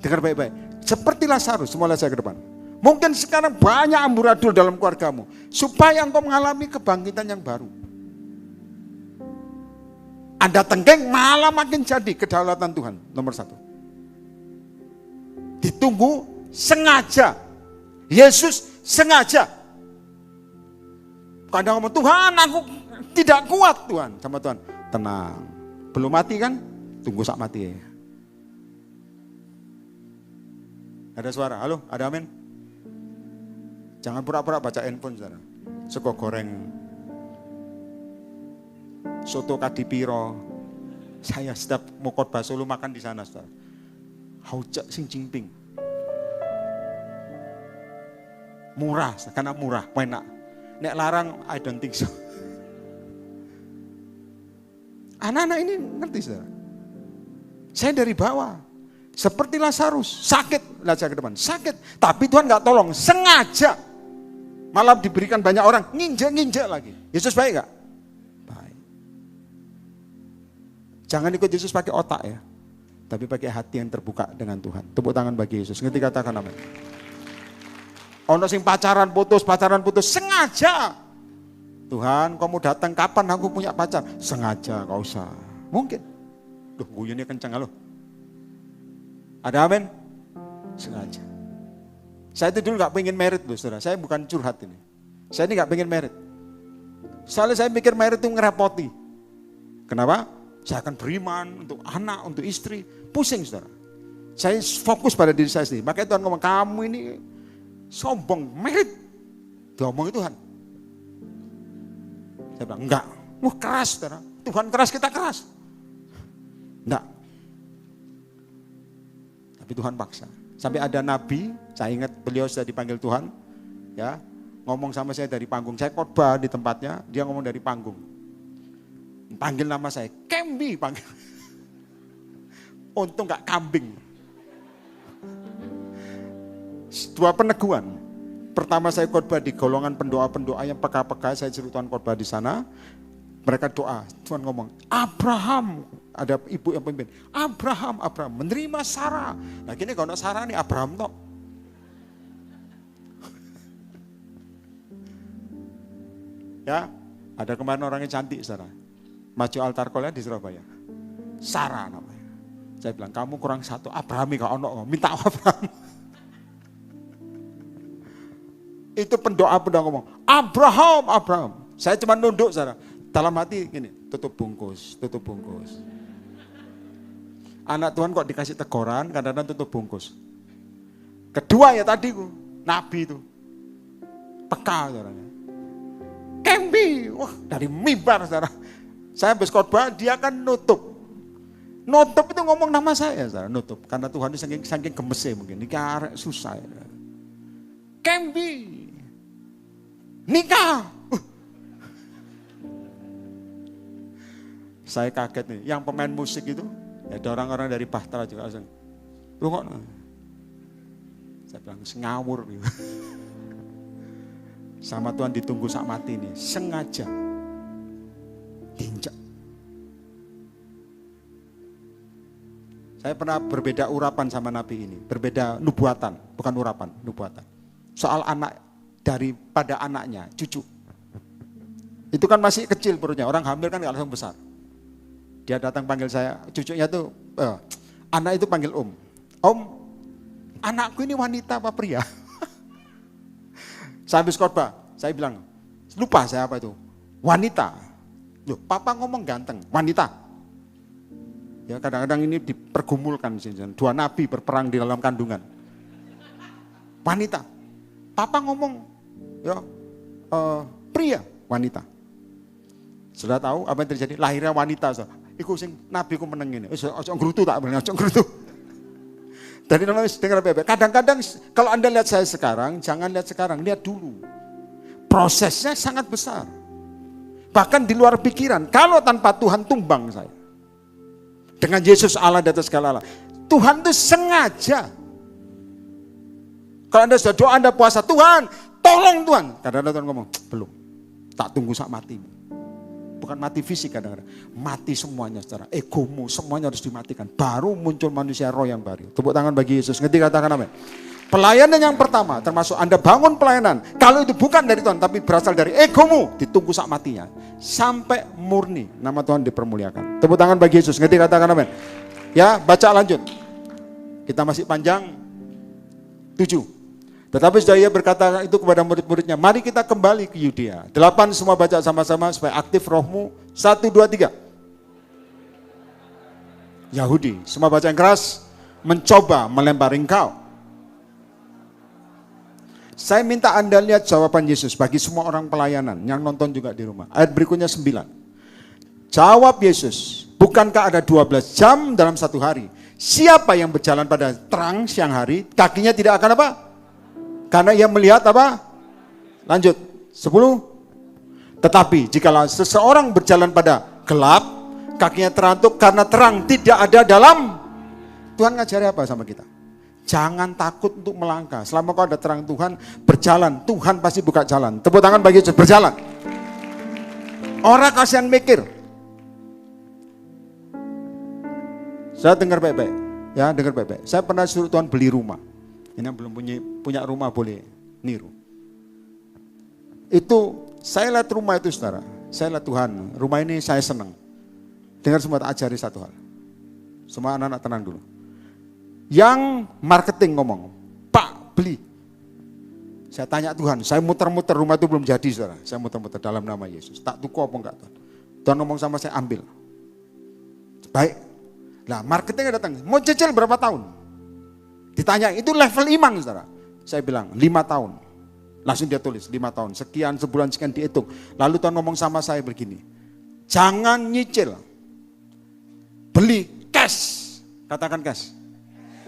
Dengar baik-baik. Seperti Lazarus, semua lihat saya ke depan. Mungkin sekarang banyak amburadul dalam keluargamu. Supaya engkau mengalami kebangkitan yang baru. Anda tenggeng malah makin jadi kedaulatan Tuhan. Nomor 1. Ditunggu sengaja. Yesus sengaja. Kadang ngomong, Tuhan aku tidak kuat Tuhan. Sama Tuhan, tenang. Belum mati kan? Tunggu sak mati ya. Ada suara, halo, ada amin? Jangan pura-pura baca handphone saudara. Sego goreng soto kadipiro. Saya setiap mau khotbah Solo makan di sana saudara. Haujak sing jingping. Murah, karena murah, enak. Nek larang, I don't think so. Anak-anak ini ngerti saudara. Saya dari bawah. Seperti Lazarus, sakit, lihat saya ke depan, sakit. Tapi Tuhan gak tolong, sengaja. Malah diberikan banyak orang, nginjek-nginjek lagi. Yesus baik gak? Baik. Jangan ikut Yesus pakai otak ya. Tapi pakai hati yang terbuka dengan Tuhan. Tepuk tangan bagi Yesus, ngerti katakan amin. Ono sing pacaran putus, sengaja. Tuhan, kamu datang kapan aku punya pacar? Sengaja, gak usah. Mungkin. Duh, guyunnya kencang loh. Ada amin? Sengaja. Saya itu dulu gak pengen merit loh saudara. Saya bukan curhat ini. Saya ini gak pengen merit. Soalnya saya mikir merit itu ngerepoti. Kenapa? Saya akan beriman untuk anak, untuk istri. Pusing saudara. Saya fokus pada diri saya sendiri. Makanya Tuhan ngomong, kamu ini sombong, merit. Diomongin Tuhan. Saya bilang, enggak. Wah keras saudara. Tuhan keras, kita keras. Enggak. Tapi Tuhan paksa. Sampai ada nabi, saya ingat beliau sudah dipanggil Tuhan, ya ngomong sama saya dari panggung. Saya khotbah di tempatnya, dia ngomong dari panggung. Panggil nama saya, Kembi panggil. Untung gak kambing. 2 peneguhan. Pertama saya khotbah di golongan pendoa-pendoa yang peka-peka, saya suruh Tuhan khotbah di sana. Mereka doa, Tuhan ngomong, Abraham, ada ibu yang pemimpin, Abraham menerima Sarah. Nah gini kalau Sarah nih Abraham toh. Ya, ada kemarin orangnya cantik Sarah. Maju altar call di Surabaya. Sarah namanya. Saya bilang, kamu kurang satu, Abraham gak ono, minta Abraham. Itu pendoa-pendoa ngomong, Abraham. Saya cuma nunduk Sarah. Dalam hati gini, tutup bungkus. Anak Tuhan kok dikasih teguran, kadang-kadang tutup bungkus. Kedua ya tadi nabi itu. Peka saudara. Kembi, wah dari mimbar saudara. Saya habis khotbah, dia kan nutup. Nutup itu ngomong nama saya saudara, nutup. Karena Tuhan itu saking gemesnya mungkin, ini karek susah. Ya. Kembi, nikah. Saya kaget nih, yang pemain musik itu, ada orang-orang dari Bahtera juga langsung, lu kok? Saya bilang, ngawur gitu. Sama Tuhan ditunggu sak mati nih, sengaja. Diinjak. Saya pernah berbeda urapan sama Nabi ini, berbeda nubuatan, bukan urapan, nubuatan. Soal anak, daripada anaknya, cucu. Itu kan masih kecil perutnya, orang hamil kan gak langsung besar. Dia datang panggil saya, cucunya tuh, anak itu panggil Om, anakku ini wanita apa pria? Saya habis khotbah, saya bilang, lupa saya apa itu, wanita. Loh, papa ngomong ganteng, wanita. Ya kadang-kadang ini dipergumulkan, dua nabi berperang di dalam kandungan. Wanita. Papa ngomong, ya pria, wanita. Sudah tahu apa yang terjadi? Lahirnya wanita. Iku sing nabi ku meneng ini. Ojo ngrutu tak bener, ojo ngrutu. Jadi dengar baik-baik. Kadang-kadang kalau Anda lihat saya sekarang, jangan lihat sekarang, lihat dulu. Prosesnya sangat besar. Bahkan di luar pikiran. Kalau tanpa Tuhan tumbang saya. Dengan Yesus Allah di atas segala Allah. Tuhan itu sengaja. Kalau Anda sudah doa, Anda puasa, Tuhan, tolong Tuhan. Kadang-kadang Tuhan ngomong, belum. Tak tunggu sak matimu. Bukan mati fisik kadang-kadang. Mati semuanya secara egomu, semuanya harus dimatikan. Baru muncul manusia roh yang baru. Tepuk tangan bagi Yesus. Ngerti katakan amin. Pelayanan yang pertama, termasuk Anda bangun pelayanan. Kalau itu bukan dari Tuhan, tapi berasal dari egomu, ditunggu sak matinya. Sampai murni, nama Tuhan dipermuliakan. Tepuk tangan bagi Yesus. Ngerti katakan amin. Ya, baca lanjut. Kita masih panjang. 7. Tetapi sudah ia berkata itu kepada murid-muridnya, mari kita kembali ke Yudea. 8 semua baca sama-sama supaya aktif rohmu. 1, 2, 3. Yahudi, semua baca yang keras, mencoba melempar engkau. Saya minta Anda lihat jawaban Yesus bagi semua orang pelayanan yang nonton juga di rumah. Ayat berikutnya 9. Jawab Yesus, bukankah ada 12 jam dalam satu hari? Siapa yang berjalan pada terang siang hari, kakinya tidak akan apa? Karena ia melihat apa? Lanjut. 10. Tetapi jikalau seseorang berjalan pada gelap, kakinya terantuk karena terang tidak ada dalam. Tuhan ngajari apa sama kita? Jangan takut untuk melangkah. Selama kau ada terang Tuhan, berjalan. Tuhan pasti buka jalan. Tepuk tangan bagi Yesus, berjalan. Orang kasihan mikir. Saya dengar baik-baik. Ya, dengar baik-baik. Saya pernah suruh Tuhan beli rumah. Ini yang belum punya rumah boleh niru. Itu saya lihat rumah itu saudara. Saya lihat Tuhan, rumah ini saya senang. Dengar semua, ajari satu hal. Semua anak-anak tenang dulu. Yang marketing ngomong, Pak beli. Saya tanya Tuhan, saya muter-muter rumah itu belum jadi saudara. Saya muter-muter dalam nama Yesus. Tak tuku apa enggak Tuhan. Tuhan ngomong sama saya, ambil. Baik. Nah marketingnya datang, mau cicil berapa tahun? Ditanya, itu level iman saudara. Saya bilang, 5 tahun. Langsung dia tulis, 5 tahun. Sekian, sebulan, sekian dihitung. Lalu Tuhan ngomong sama saya begini. Jangan nyicil. Beli cash. Katakan cash.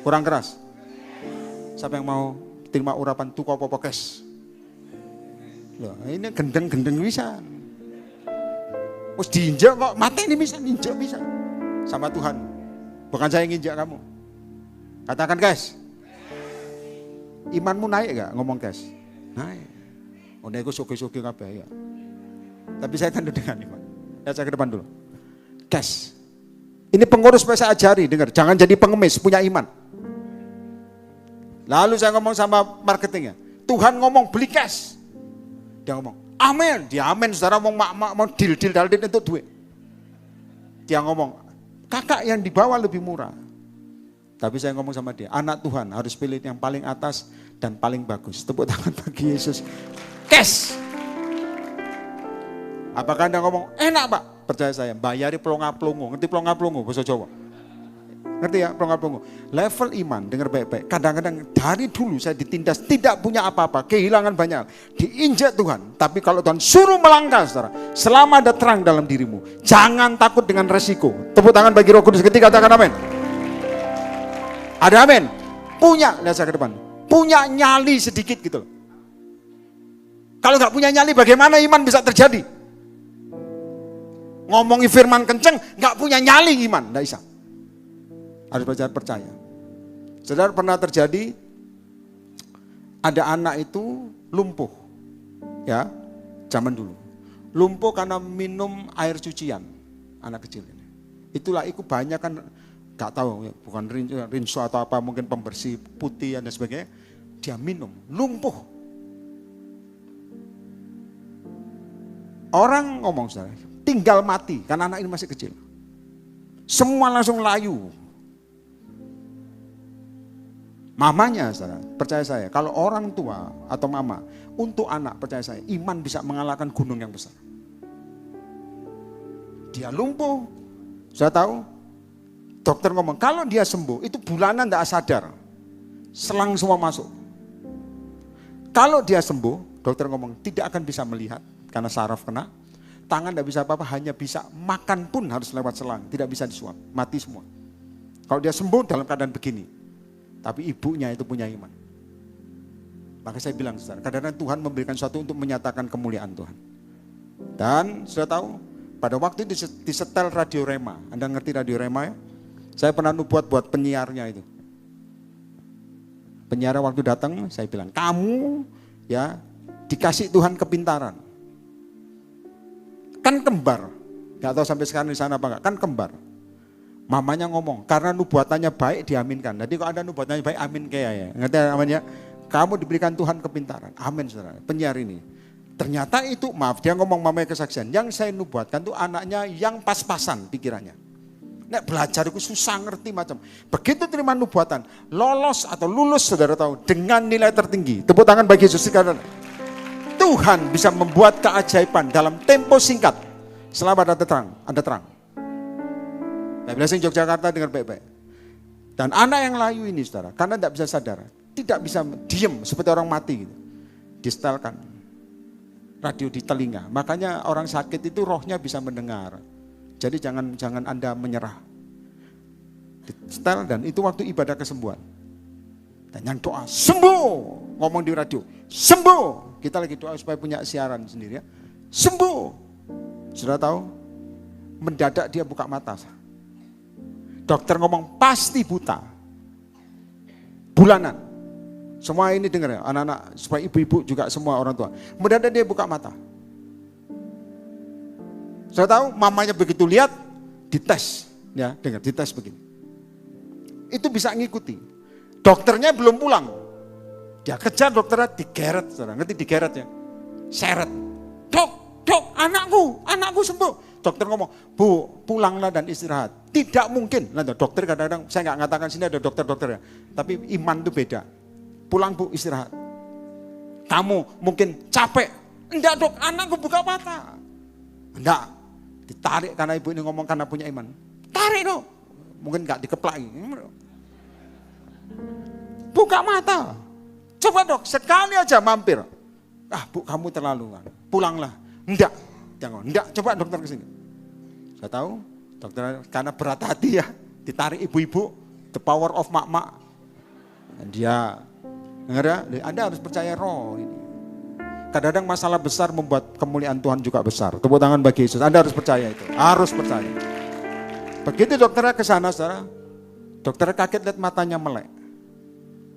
Kurang keras. Siapa yang mau terima urapan tuku apa-apa cash? Loh, ini gendeng-gendeng bisa. Terus diinjak kok, mati ini bisa, ninjak bisa. Sama Tuhan. Bukan saya yang nginjak kamu. Katakan cash. Imanmu naik gak ngomong cash? Naik. Oh nego suki-suki kabeh ya. Tapi saya kan dengan iman. Ya saya ke depan dulu. Cash. Ini pengurus supaya saya ajari, dengar, jangan jadi pengemis, punya iman. Lalu saya ngomong sama marketingnya, Tuhan ngomong beli cash. Dia ngomong, amin. Dia amin, saudara mau deal itu duit. Dia ngomong, kakak yang di bawah lebih murah. Tapi saya ngomong sama dia, anak Tuhan harus pilih yang paling atas dan paling bagus. Tepuk tangan bagi Yesus. Cash. Apakah Anda ngomong, enak Pak? Percaya saya, bayari pelonga-pelongo. Ngerti pelonga-pelongo bahasa Jawa? Ngerti ya pelonga-pelongo? Level iman, dengar baik-baik. Kadang-kadang dari dulu saya ditindas, tidak punya apa-apa, kehilangan banyak. Diinjak Tuhan. Tapi kalau Tuhan suruh melangkah, saudara, selama ada terang dalam dirimu, jangan takut dengan resiko. Tepuk tangan bagi Roh Kudus ketika katakan amin. Ada amin. Punya, lihat saya ke depan. Punya nyali sedikit gitu loh. Kalau nggak punya nyali bagaimana iman bisa terjadi? Ngomongi firman kenceng, nggak punya nyali iman, nggak bisa. Harus belajar percaya. Saudara pernah terjadi ada anak itu lumpuh, ya zaman dulu. Lumpuh karena minum air cucian, anak kecil ini. Itulah itu banyak kan. Gak tahu, bukan rinso atau apa, mungkin pembersih putih dan sebagainya. Dia minum, lumpuh. Orang ngomong, saudara, tinggal mati, karena anak ini masih kecil. Semua langsung layu. Mamanya, saudara, percaya saya, kalau orang tua atau mama untuk anak, percaya saya, iman bisa mengalahkan gunung yang besar. Dia lumpuh, saya tahu, dokter ngomong, kalau dia sembuh, itu bulanan tidak sadar, selang semua masuk. Kalau dia sembuh, dokter ngomong, tidak akan bisa melihat, karena saraf kena, tangan tidak bisa apa-apa, hanya bisa makan pun harus lewat selang, tidak bisa disuap, mati semua. Kalau dia sembuh dalam keadaan begini, tapi ibunya itu punya iman. Maka saya bilang, saudara, kadang-kadang Tuhan memberikan sesuatu untuk menyatakan kemuliaan Tuhan. Dan sudah tahu, pada waktu itu disetel radio Rema. Anda ngerti radio Rema ya? Saya pernah nubuat buat penyiarnya itu. Penyiar waktu datang, saya bilang, kamu ya dikasih Tuhan kepintaran. Kan kembar. Gak tahu sampai sekarang di sana apa enggak, kan kembar. Mamanya ngomong, karena nubuatannya baik diaminkan. Jadi kalau ada nubuatannya baik, amin kayak ya. Ngerti namanya? Kamu diberikan Tuhan kepintaran. Amin, saudara. Penyiar ini. Ternyata itu, maaf, dia ngomong mamanya kesaksian. Yang saya nubuatkan tuh anaknya yang pas-pasan pikirannya. Nek belajar itu susah ngerti macam. Begitu terima nubuatan, lolos atau lulus, saudara tahu, dengan nilai tertinggi. Tepuk tangan bagi Yesus. Tuhan bisa membuat keajaiban dalam tempo singkat. Selama ada terang. Saya bilang Yogyakarta dengar baik-baik. Dan anak yang layu ini, saudara, karena tidak bisa sadar, tidak bisa diem seperti orang mati gitu. Distelkan radio di telinga. Makanya orang sakit itu rohnya bisa mendengar. Jadi jangan Anda menyerah. Distel, dan itu waktu ibadah kesembuhan. Dan yang doa, sembuh. Ngomong di radio, sembuh. Kita lagi doa supaya punya siaran sendiri ya. Sembuh. Sudah tahu? Mendadak dia buka mata. Dokter ngomong pasti buta. Bulanan. Semua ini dengar ya, anak-anak, supaya ibu-ibu juga semua orang tua. Mendadak dia buka mata. Saya tahu mamanya begitu lihat, dites. Ya, dengar, dites begini. Itu bisa ngikuti. Dokternya belum pulang. Dia kejar dokternya, digeret. Saudara. Ngerti digeret ya? Seret. Dok, anakku sembuh. Dokter ngomong, Bu, pulanglah dan istirahat. Tidak mungkin. Nah, dokter kadang-kadang, saya nggak ngatakan sini ada dokter-dokter ya. Tapi iman itu beda. Pulang Bu, istirahat. Kamu mungkin capek. Enggak dok, anakku buka mata. Enggak. Ditarik karena ibu ini ngomong karena punya iman. Tarik dok. Mungkin nggak dikeplak. Buka mata. Coba dok, sekali aja mampir. Bu, kamu terlalu. Pulanglah. Enggak. Jangan. Enggak, coba dokter kesini. Saya tahu, dokter karena berat hati ya. Ditarik ibu-ibu. The power of mak-mak. Dan dia, dengar ya, Anda harus percaya roh ini. Kadang-kadang masalah besar membuat kemuliaan Tuhan juga besar. Tepuk tangan bagi Yesus. Anda harus percaya itu. Harus percaya. Begitu dokternya ke sana, saudara, dokternya kaget lihat matanya melek.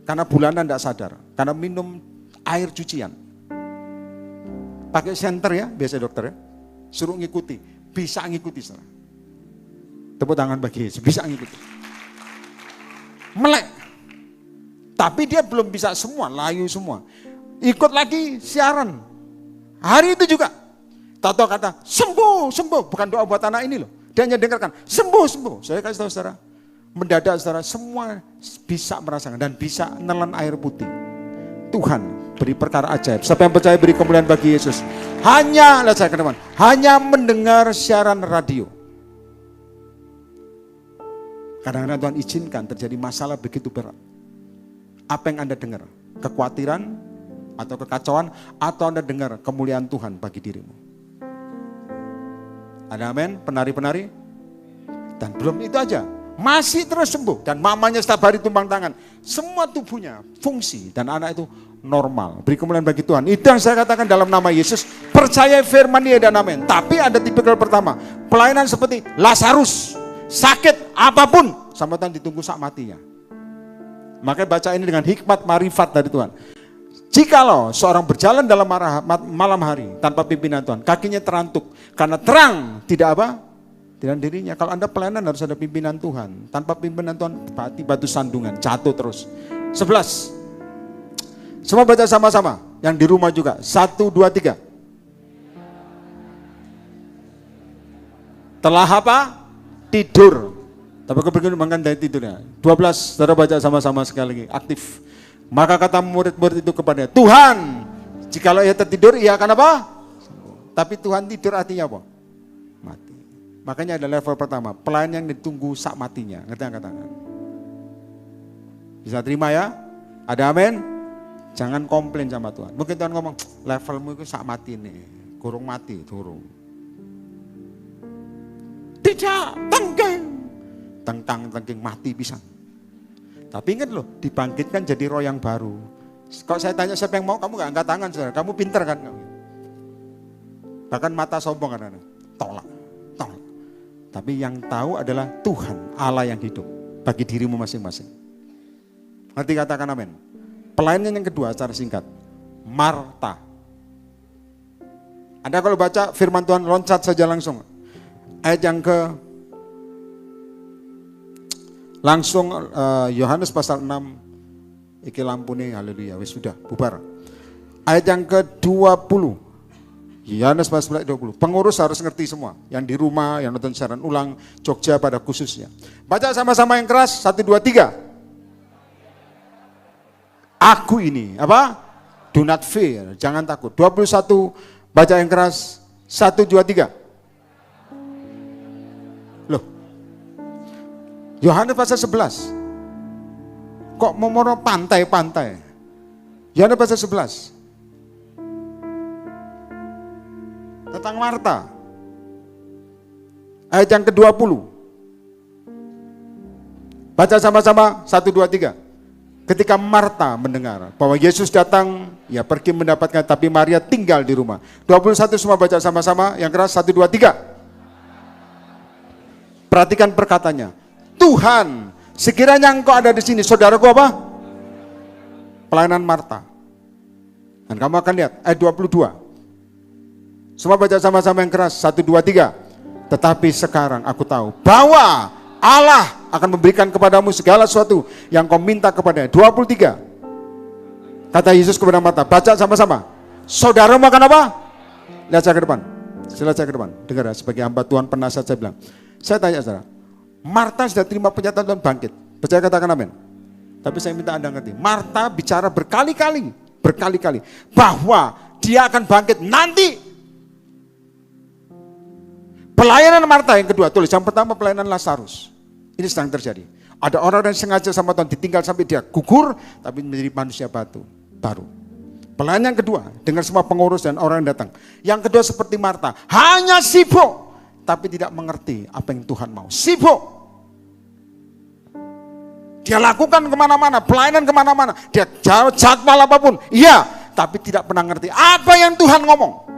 Karena bulanan tidak sadar. Karena minum air cucian. Pakai senter ya, biasa dokter ya. Suruh ngikuti. Bisa ngikuti, saudara. Tepuk tangan bagi Yesus. Bisa ngikuti. Melek. Tapi dia belum bisa semua, layu semua. Ikut lagi siaran. Hari itu juga. Tato kata, sembuh. Bukan doa buat anak ini loh. Dia hanya dengarkan, sembuh. Saya kasih tahu saudara. Mendadak saudara, semua bisa merasakan. Dan bisa nelan air putih. Tuhan beri perkara ajaib. Siapa yang percaya beri kemuliaan bagi Yesus. Hanya, lihat saya ke depan. Hanya mendengar siaran radio. Kadang-kadang Tuhan izinkan terjadi masalah begitu berat. Apa yang Anda dengar? Kekhawatiran atau kekacauan, atau Anda dengar kemuliaan Tuhan bagi dirimu? Ada amin? Penari-penari? Dan belum itu aja, masih terus sembuh. Dan mamanya setiap hari tumpang tangan. Semua tubuhnya fungsi dan anak itu normal. Beri kemuliaan bagi Tuhan. Itu yang saya katakan dalam nama Yesus. Percaya firman Dia dan amin. Tapi ada tipikal pertama, pelayanan seperti Lazarus, sakit apapun, sampai Tuhan ditunggu saat matinya. Makanya baca ini dengan hikmat marifat dari Tuhan. Jikalau seorang berjalan dalam malam hari tanpa pimpinan Tuhan, kakinya terantuk karena terang tidak apa? Tidak dirinya. Kalau Anda pelayanan harus ada pimpinan Tuhan. Tanpa pimpinan Tuhan, batu sandungan, jatuh terus. 11. Semua baca sama-sama. Yang di rumah juga. 1, 2, 3. Telah apa? Tidur. Tapi kemudian bangun dari tidurnya. 12, saudara baca sama-sama sekali lagi, aktif. Maka kata murid-murid itu kepadanya, Tuhan, jikalau ia tertidur, ia akan apa? Tapi Tuhan tidur artinya apa? Mati. Makanya ada level pertama, pelayan yang ditunggu saat matinya. Ngerti angkat tangan? Bisa terima ya? Ada amin? Jangan komplain sama Tuhan. Mungkin Tuhan ngomong, levelmu itu saat mati nih. Kurung mati, turun. Tidak, tengking mati bisa. Tapi ingat loh, dibangkitkan jadi roh yang baru. Kalau saya tanya siapa yang mau, kamu gak angkat tangan, saudara. Kamu pinter kan? Bahkan mata sombong kan? Tolak. Tapi yang tahu adalah Tuhan, Allah yang hidup. Bagi dirimu masing-masing. Nanti katakan amin. Pelayanan yang kedua secara singkat. Marta. Anda kalau baca firman Tuhan, loncat saja langsung. Ayat yang langsung Yohanes pasal 6. Iki lampu nih, haleluya, wis sudah, bubar. Ayat yang ke-20. Yohanes pasal 20. Pengurus harus ngerti semua. Yang di rumah, yang nonton siaran ulang, Jogja pada khususnya. Baca sama-sama yang keras, 1, 2, 3. Aku ini, apa? Do not fear, jangan takut. 21, baca yang keras, 1, 2, 3. Loh, Yohanes pasal 11. Kok mau pantai-pantai? Yohanes pasal 11. Tentang Marta. Ayat yang ke-20. Baca sama-sama, 1, 2, 3. Ketika Marta mendengar bahwa Yesus datang, ia pergi mendapatkan, tapi Maria tinggal di rumah. 21 semua baca sama-sama, yang keras, 1, 2, 3. Perhatikan perkataannya. Tuhan, sekiranya engkau ada di sini, saudaraku apa? Pelayanan Marta. Dan kamu akan lihat ayat 22. Semua baca sama-sama yang keras, 1, 2, 3. Tetapi sekarang aku tahu bahwa Allah akan memberikan kepadamu segala sesuatu yang kau minta kepadanya. 23. Kata Yesus kepada Marta, baca sama-sama. Saudaramu akan apa? Lihat saya ke depan. Lihat saya ke depan. Dengar ya, sebagai hamba Tuhan penasihat saya bilang. Saya tanya saudara, Marta sudah terima penyataan Tuhan bangkit. Percaya katakan amin. Tapi saya minta Anda ngerti, Marta bicara berkali-kali bahwa dia akan bangkit nanti. Pelayanan Marta yang kedua, tulis yang pertama pelayanan Lazarus. Ini sedang terjadi. Ada orang yang sengaja sama Tuhan ditinggal sampai dia gugur, tapi menjadi manusia batu baru. Pelayanan yang kedua, dengan semua pengurus dan orang yang datang. Yang kedua seperti Marta, hanya sibuk, tapi tidak mengerti apa yang Tuhan mau. Sibuk. Dia lakukan kemana-mana, pelayanan kemana-mana. Dia jadwal apapun, iya, tapi tidak pernah ngerti apa yang Tuhan ngomong.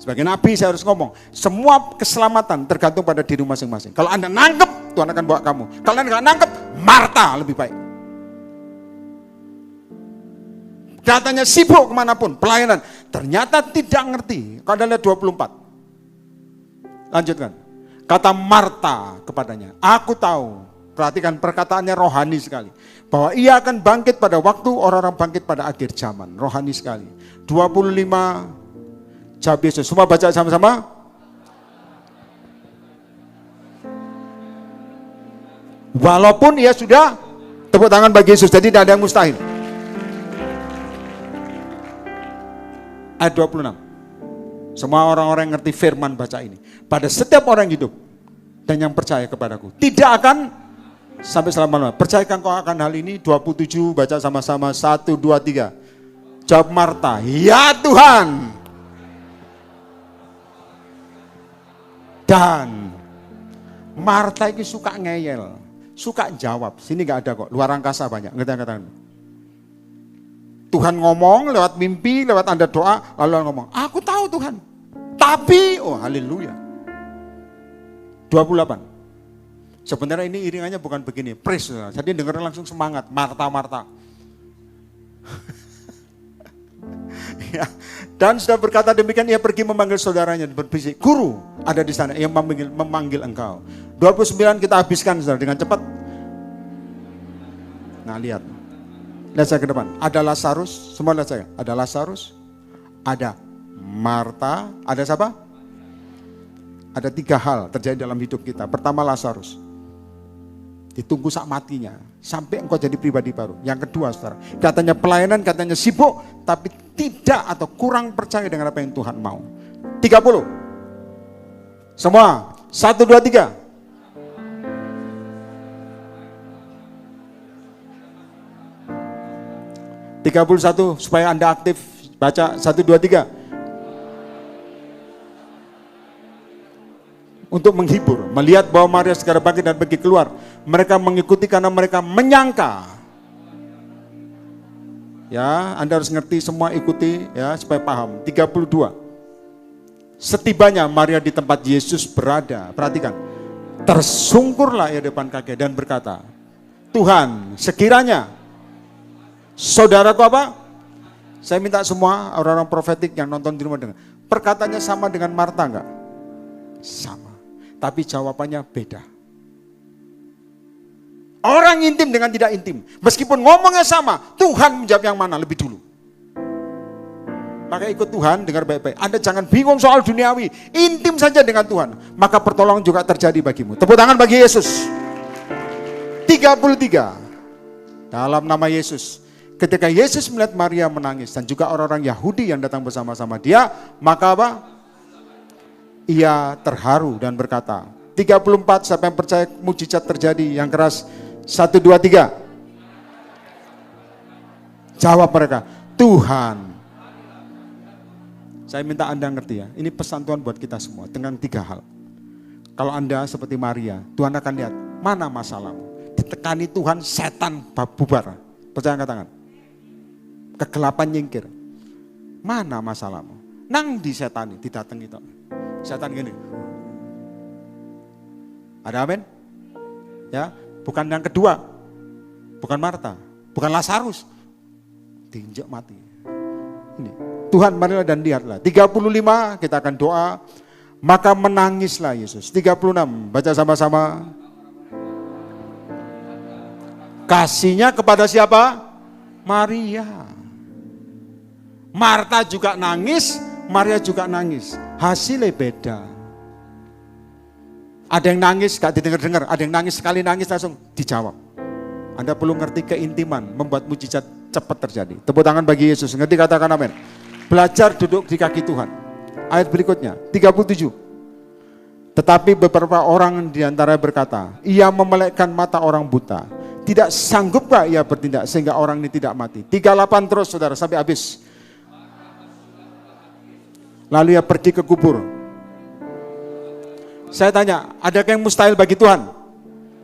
Sebagai nabi saya harus ngomong, semua keselamatan tergantung pada diri masing-masing. Kalau Anda nangkep, Tuhan akan bawa kamu. Kalau Anda nggak nangkep, Marta lebih baik. Datanya sibuk kemanapun, pelayanan. Ternyata tidak ngerti. Kalau Anda lihat 24. Lanjutkan. Kata Marta kepadanya, aku tahu, perhatikan perkataannya rohani sekali. Bahwa ia akan bangkit pada waktu orang-orang bangkit pada akhir zaman. Rohani sekali. 25. Jawab Yesus. Semua baca sama-sama. Walaupun ia sudah, tepuk tangan bagi Yesus, jadi tidak ada yang mustahil. Ayat 26. Semua orang-orang yang ngerti firman baca ini. Pada setiap orang yang hidup dan yang percaya kepadaku, tidak akan sampai selama-lamanya. Percayakan kau akan hal ini? 27 baca sama-sama. 1, 2, 3. Jawab Marta, ya Tuhan. Dan Marta itu suka ngeyel, suka jawab. Sini gak ada kok, luar angkasa banyak. Ngerti-ngerti. Tuhan ngomong lewat mimpi, lewat Anda doa, lalu ngomong, aku tahu Tuhan. Tapi, oh haleluya. 28. Sebenarnya ini iringannya bukan begini, praise. Jadi dengarnya langsung semangat, Marta. Ya. Dan sudah berkata demikian, ia pergi memanggil saudaranya dan berbisik, guru ada di sana yang memanggil engkau. 29 kita habiskan saudara dengan cepat. Nah lihat saya ke depan. Ada Lazarus, semua lihat saya. Ada Lazarus, ada Marta, ada siapa? Ada 3 hal terjadi dalam hidup kita. Pertama, Lazarus ditunggu sak matinya sampai engkau jadi pribadi baru. Yang kedua, saudara, katanya pelayanan, katanya sibuk, tapi tidak atau kurang percaya dengan apa yang Tuhan mau. 30. Semua 1, 2, 3. (31) supaya Anda aktif. Baca 1, 2, 3. Untuk menghibur, melihat bahwa Maria segera bangkit dan pergi keluar. Mereka mengikuti karena mereka menyangka. Ya, Anda harus ngerti semua, ikuti ya supaya paham. 32. Setibanya Maria di tempat Yesus berada, perhatikan, tersungkurlah ia depan kakek dan berkata, Tuhan, sekiranya saudaraku apa? Saya minta semua orang-orang profetik yang nonton di rumah dengar. Perkataannya sama dengan Marta enggak? Sama. Tapi jawabannya beda. Orang intim dengan tidak intim. Meskipun ngomongnya sama, Tuhan menjawab yang mana lebih dulu. Maka ikut Tuhan, dengar baik-baik. Anda jangan bingung soal duniawi. Intim saja dengan Tuhan. Maka pertolongan juga terjadi bagimu. Tepuk tangan bagi Yesus. 33. Dalam nama Yesus. Ketika Yesus melihat Maria menangis dan juga orang-orang Yahudi yang datang bersama-sama dia, maka apa? Ia terharu dan berkata, 34, siapa yang percaya mujizat terjadi yang keras? 1, 2, 3. Jawab mereka, Tuhan. Saya minta Anda ngerti ya, ini pesan Tuhan buat kita semua dengan 3 hal. Kalau Anda seperti Maria, Tuhan akan lihat mana masalahmu. Ditekani Tuhan, setan bubar. Percaya angkat tangan. Kegelapan nyingkir. Mana masalahmu? Nang di setan, didatangi itu. Setan gini. Ada amin? Ya, bukan yang kedua. Bukan Marta, bukan Lazarus. Diinjak mati. Ini. Tuhan marilah dan lihatlah. 35 kita akan doa. Maka menangislah Yesus. 36 baca sama-sama. Kasihnya kepada siapa? Maria. Marta juga nangis, Maria juga nangis. Hasilnya beda. Ada yang nangis gak didengar-dengar, ada yang nangis sekali nangis langsung dijawab. Anda perlu ngerti keintiman membuat mujizat cepat terjadi. Tepuk tangan bagi Yesus. Ngerti, katakan amin. Belajar duduk di kaki Tuhan. Ayat berikutnya 37. Tetapi beberapa orang di antara berkata, ia memelekkan mata orang buta. Tidak sanggupkah ia bertindak sehingga orang ini tidak mati? 38 terus saudara sampai habis. Lalu ia pergi ke kubur. Saya tanya, adakah yang mustahil bagi Tuhan?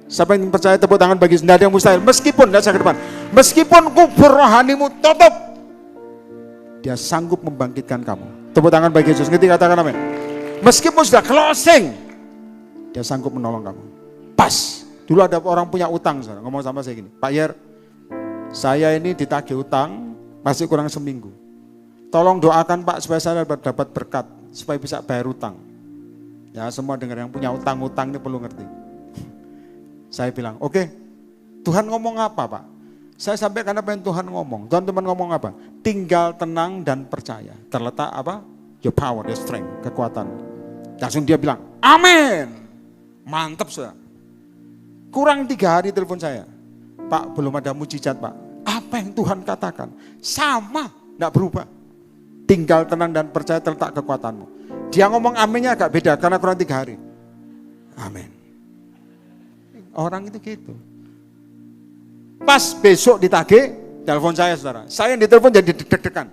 Siapa yang percaya tepuk tangan bagi? Tidak ada yang mustahil. Meskipun, lihat saya ke depan, meskipun kubur rohanimu tutup, dia sanggup membangkitkan kamu. Tepuk tangan bagi Yesus. Ngerti, katakan amin. Meskipun sudah closing, dia sanggup menolong kamu. Pas. Dulu ada orang punya utang, saudara, ngomong sama saya gini, Pak Yer, saya ini ditagih utang, masih kurang seminggu. Tolong doakan Pak supaya saya dapat berkat, supaya bisa bayar utang. Ya semua dengar yang punya utang-utang ini perlu ngerti. Saya bilang, oke, Tuhan ngomong apa Pak? Saya sampaikan apa yang Tuhan ngomong. Tuhan ngomong apa? Tinggal tenang dan percaya. Terletak apa? Your power, your strength, kekuatan. Langsung dia bilang, amin. Mantap saudara. Kurang 3 hari telepon saya. Pak, belum ada mujizat Pak. Apa yang Tuhan katakan? Sama, tidak berubah. Tinggal tenang dan percaya terletak kekuatanmu. Dia ngomong aminnya agak beda karena kurang 3 hari. Amin. Orang itu gitu. Pas besok ditagih, telepon saya saudara. Saya yang ditelepon jadi deg-degan.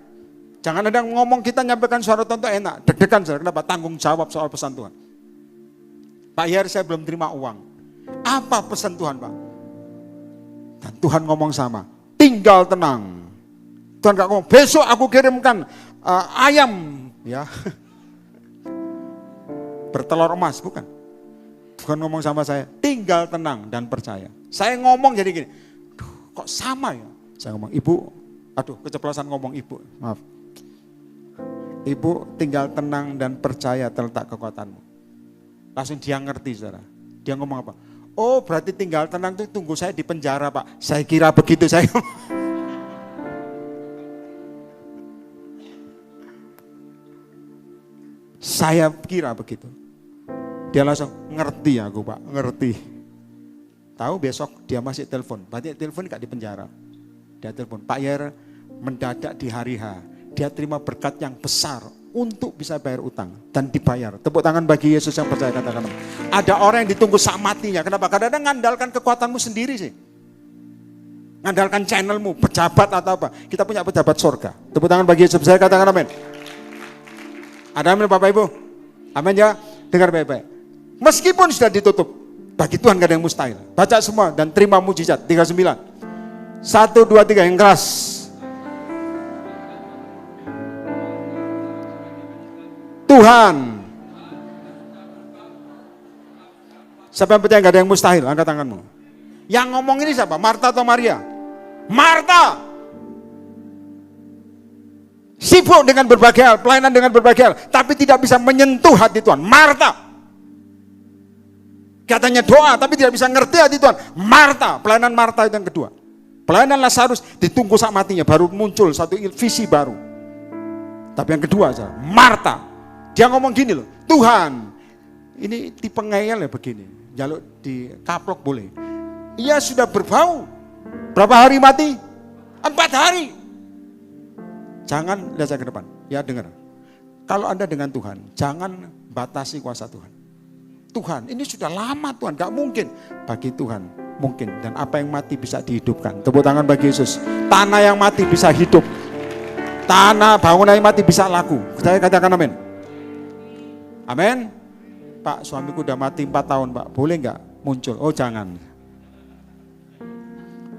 Jangan ada yang ngomong kita nyampaikan suara tonton enak. Deg-degan saudara. Kenapa? Tanggung jawab soal pesan Tuhan. Pak Yer, saya belum terima uang. Apa pesan Tuhan Pak? Dan Tuhan ngomong sama. Tinggal tenang. Tuhan gak ngomong, besok aku kirimkan ayam. Ya. Bertelur emas, bukan. Tuhan ngomong sama saya, tinggal tenang dan percaya. Saya ngomong jadi gini, kok sama ya? Saya ngomong, ibu, aduh keceplosan ngomong ibu, maaf. Ibu tinggal tenang dan percaya terletak kekuatanmu. Langsung dia ngerti saudara. Dia ngomong apa? Oh berarti tinggal tenang itu tunggu saya di penjara Pak. Saya kira begitu saya. Saya kira begitu. Dia langsung, ngerti aku Pak, ngerti. Tahu besok dia masih telepon, berarti telepon gak di penjara. Dia telepon, Pak Yair mendadak di hari H, dia terima berkat yang besar untuk bisa bayar utang dan dibayar. Tepuk tangan bagi Yesus yang percaya, katakan. Ada orang yang ditunggu saat matinya, kenapa? Kadang-kadang ngandalkan kekuatanmu sendiri sih. Ngandalkan channelmu, pejabat atau apa. Kita punya pejabat surga. Tepuk tangan bagi Yesus, saya katakan amin. Ada amin Bapak Ibu? Amin ya, dengar baik-baik. Meskipun sudah ditutup, bagi Tuhan gak ada yang mustahil. Baca semua dan terima mujizat. 39. 1, 2, 3 yang keras. Tuhan. Siapa yang percaya gak ada yang mustahil? Angkat tanganmu. Yang ngomong ini siapa? Marta atau Maria? Marta. Sibuk dengan berbagai hal, pelayanan dengan berbagai hal, tapi tidak bisa menyentuh hati Tuhan. Marta. Katanya doa, tapi tidak bisa ngerti hati Tuhan. Marta, pelayanan Marta itu yang kedua. Pelayanan Lazarus ditunggu saat matinya, baru muncul satu visi baru. Tapi yang kedua, Marta, dia ngomong gini loh, Tuhan, ini tipe ngeyel ya begini, jaluk di kaplok boleh. Ia sudah berbau, berapa hari mati? 4 hari. Jangan lihat saya ke depan, ya dengar. Kalau Anda dengan Tuhan, jangan batasi kuasa Tuhan. Tuhan, ini sudah lama Tuhan, gak mungkin. Bagi Tuhan, mungkin. Dan apa yang mati bisa dihidupkan. Tepuk tangan bagi Yesus. Tanah yang mati bisa hidup. Tanah bangunan yang mati bisa laku. Saya katakan amin. Amin. Pak, suamiku udah mati 4 tahun Pak, boleh gak muncul? Oh jangan.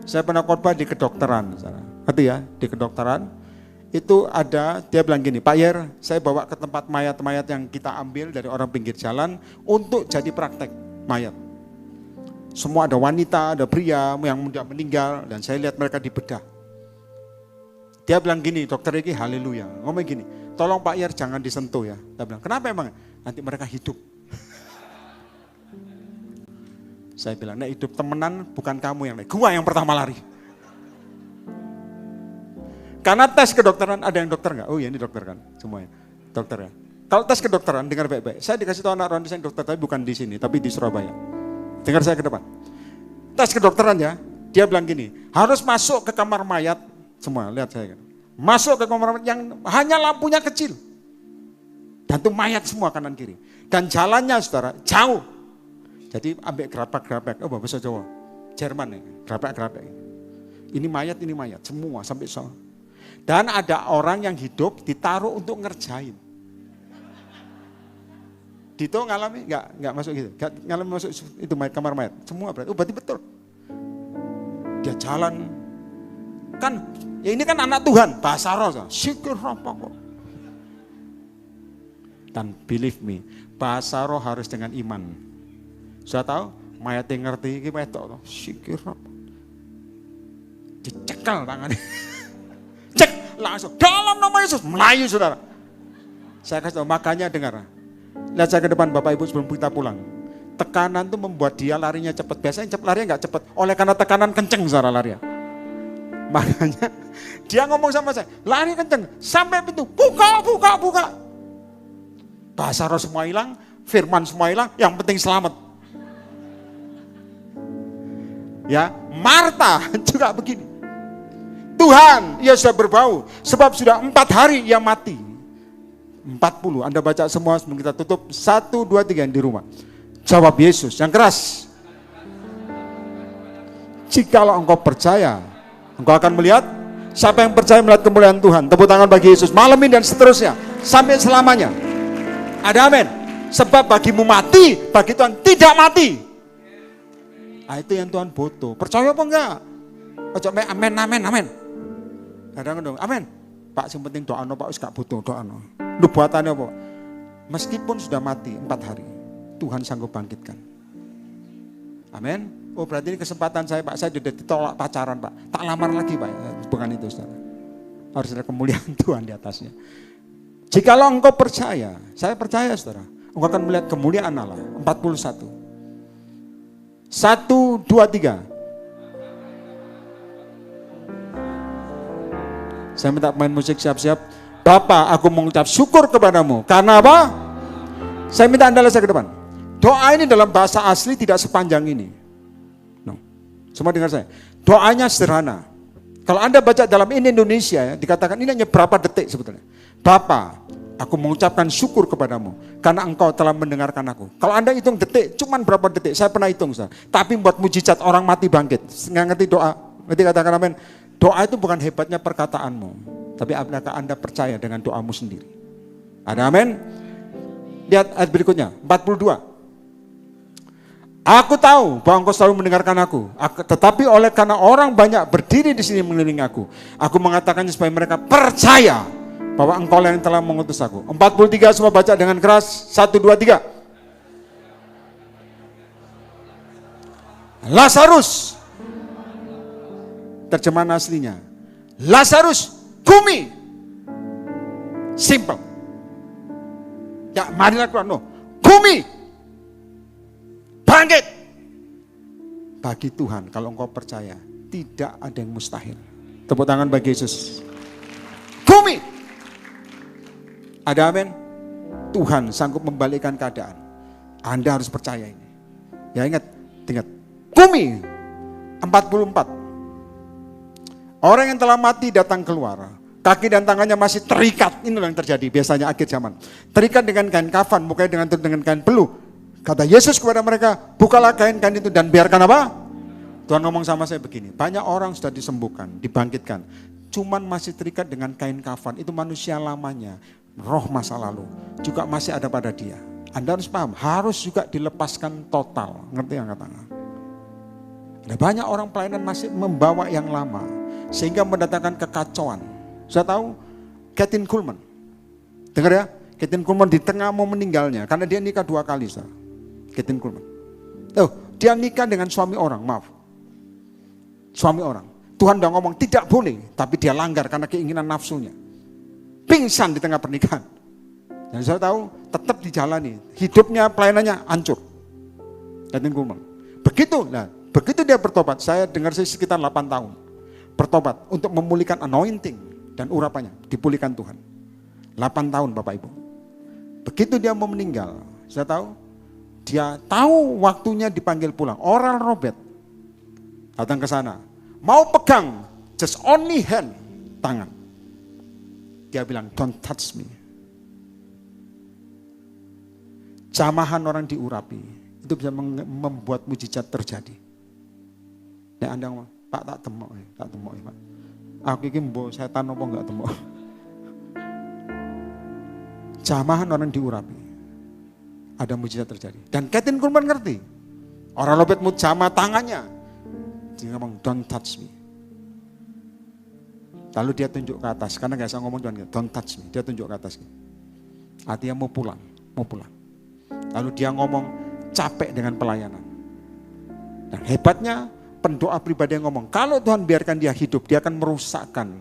Saya pernah khotbah di kedokteran. Ngerti ya, di kedokteran. Itu ada, dia bilang gini, Pak Yair, saya bawa ke tempat mayat-mayat yang kita ambil dari orang pinggir jalan untuk jadi praktek mayat. Semua ada wanita, ada pria yang muda meninggal, dan saya lihat mereka dibedah. Dia bilang gini, dokter Egi, haleluya, ngomong gini, tolong Pak Yair jangan disentuh ya. Dia bilang, kenapa emang? Nanti mereka hidup. Saya bilang, nah hidup temenan bukan kamu yang lari, gua yang pertama lari. Karena tes kedokteran, ada yang dokter nggak? Oh iya ini dokter kan, semuanya dokter ya. Kalau tes kedokteran, dengar baik-baik. Saya dikasih tahu anak rondi saya dokter, tapi bukan di sini, tapi di Surabaya. Dengar saya ke depan. Tes kedokteran ya, dia bilang gini, harus masuk ke kamar mayat, semua lihat saya kan. Masuk ke kamar mayat yang hanya lampunya kecil. Dan itu mayat semua kanan kiri. Dan jalannya saudara, jauh. Jadi ambil gerabak-gerabak, oh bahasa Jawa, Jerman ya, gerabak-gerabak. Ini mayat, semua sampai sana. Dan ada orang yang hidup ditaruh untuk ngerjain. Dito ngalami? Enggak masuk gitu. Enggak ngalami masuk itu kamar mayat. Semua berarti. Oh berarti betul. Dia jalan. Kan ya ini kan anak Tuhan. Bahasa roh. Syukur apa kok. Dan believe me, bahasa roh harus dengan iman. Sudah tahu? Mayat yang ngerti ini wetok. Syukur apa. Dicekal tangannya. Cek langsung dalam nama Yesus melayu saudara. Saya kasih tahu, makanya dengar. Lihat saya ke depan Bapak Ibu sebelum kita pulang. Tekanan itu membuat dia larinya cepat. Biasanya larinya nggak cepat. Oleh karena tekanan kenceng saudara larinya. Makanya dia ngomong sama saya, lari kenceng sampai pintu, buka. Bahasa roh semua hilang, firman semua hilang, yang penting selamat. Ya, Marta juga begini. Tuhan, ia sudah berbau, sebab sudah 4 hari ia mati. 40, Anda baca semua sebelum kita tutup. 1, 2, 3 yang di rumah. Jawab Yesus, yang keras. Jikalau engkau percaya, engkau akan melihat. Siapa yang percaya melihat kemuliaan Tuhan? Tepuk tangan bagi Yesus. Malam ini dan seterusnya, sampai selamanya. Ada amin. Sebab bagimu mati, bagi Tuhan tidak mati. Nah, itu yang Tuhan butuh. Percaya apa enggak? Ojo amin. Kadang-kadang amin. Pak, yang penting doa Pak, wis gak butuh doa. Lu buatannya apa? Meskipun sudah mati 4 hari, Tuhan sanggup bangkitkan. Amin. Oh berarti ini kesempatan saya Pak, saya sudah ditolak pacaran Pak. Tak lamar lagi Pak, bukan itu saudara. Harus ada kemuliaan Tuhan di atasnya. Jikalau engkau percaya, saya percaya saudara, engkau akan melihat kemuliaan Allah. 41. 1, 2, 3. Saya minta pemain musik siap-siap. Bapak, aku mengucap syukur kepadamu. Karena apa? Saya minta Anda lihat saya ke depan. Doa ini dalam bahasa asli tidak sepanjang ini. No. Semua dengar saya. Doanya sederhana. Kalau Anda baca dalam ini Indonesia ya, dikatakan ini hanya berapa detik sebetulnya. Bapa, aku mengucapkan syukur kepadamu karena engkau telah mendengarkan aku. Kalau Anda hitung detik, cuman berapa detik? Saya pernah hitung, Saudara. Tapi buat mujizat orang mati bangkit. Nggak ngerti doa? Ngerti katakan amin? Doa itu bukan hebatnya perkataanmu, tapi apakah Anda percaya dengan doamu sendiri? Ada amin? Lihat ayat berikutnya, 42. Aku tahu bahwa engkau selalu mendengarkan aku, tetapi oleh karena orang banyak berdiri di sini mengelilingi aku mengatakannya supaya mereka percaya bahwa engkau yang telah mengutus aku. 43 semua baca dengan keras. 1, 2, 3. Lazarus. Terjemahan aslinya. Lazarus, kumi. Simple. Ya, marilah keluar. No. Kumi. Bangkit. Bagi Tuhan, kalau engkau percaya, tidak ada yang mustahil. Tepuk tangan bagi Yesus. Kumi. Ada amin? Tuhan sanggup membalikkan keadaan. Anda harus percaya ini. Ya ingat. Kumi 44. Orang yang telah mati datang keluar. Kaki dan tangannya masih terikat. Inilah yang terjadi biasanya akhir zaman. Terikat dengan kain kafan, mukanya dengan kain peluh. Kata Yesus kepada mereka, bukalah kain-kain itu dan biarkan apa? Tuhan ngomong sama saya begini, banyak orang sudah disembuhkan, dibangkitkan. Cuman masih terikat dengan kain kafan, itu manusia lamanya. Roh masa lalu juga masih ada pada dia. Anda harus paham, harus juga dilepaskan total. Ngerti yang katakan? Ada banyak orang pelayanan masih membawa yang lama, sehingga mendatangkan kekacauan. Saya tahu, Kathryn Kuhlman. Dengar ya, Kathryn Kuhlman di tengah mau meninggalnya, karena dia nikah 2 kali. Kathryn Kuhlman. Dia nikah dengan suami orang, maaf. Suami orang. Tuhan udah ngomong tidak boleh, tapi dia langgar karena keinginan nafsunya. Pingsan di tengah pernikahan. Dan saya tahu tetap dijalani. Hidupnya, pelayanannya hancur. Kathryn Kuhlman. Begitu dia bertobat, saya dengar sekitar 8 tahun. Bertobat untuk memulihkan anointing dan urapannya. Dipulihkan Tuhan. 8 tahun Bapak Ibu. Begitu dia mau meninggal, saya tahu dia tahu waktunya dipanggil pulang. Oral Robert datang ke sana, mau pegang, just only hand, tangan. Dia bilang, don't touch me. Jamahan orang diurapi, itu bisa membuat mujizat terjadi. Nek Anda ngomong, Pak tak temok, Pak. Aku ini mbok setan apa enggak temok. Jamahan orang diurapi. Ada mujizat terjadi. Dan Kathryn Kuhlman ngerti. Orang lobet mujama tangannya. Dia ngomong, don't touch me. Lalu dia tunjuk ke atas. Karena gak bisa ngomong Tuhan, don't touch me. Dia tunjuk ke atas. Artinya mau pulang. Lalu dia ngomong, capek dengan pelayanan. Dan hebatnya, pendoa pribadi yang ngomong, kalau Tuhan biarkan dia hidup, dia akan merusakkan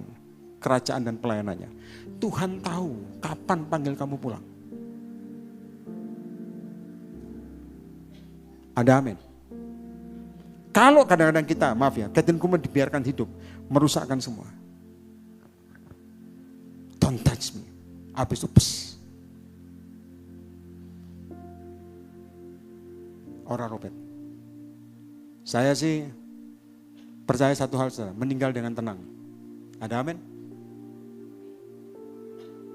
kerajaan dan pelayanannya. Tuhan tahu kapan panggil kamu pulang. Ada amin. Kalau kadang-kadang kita, maaf ya, Kathryn Kuhlman dibiarkan hidup, merusakkan semua. Don't touch me. Habis itu, Orang Robert. Saya sih percaya satu hal, saudara, meninggal dengan tenang. Ada amin?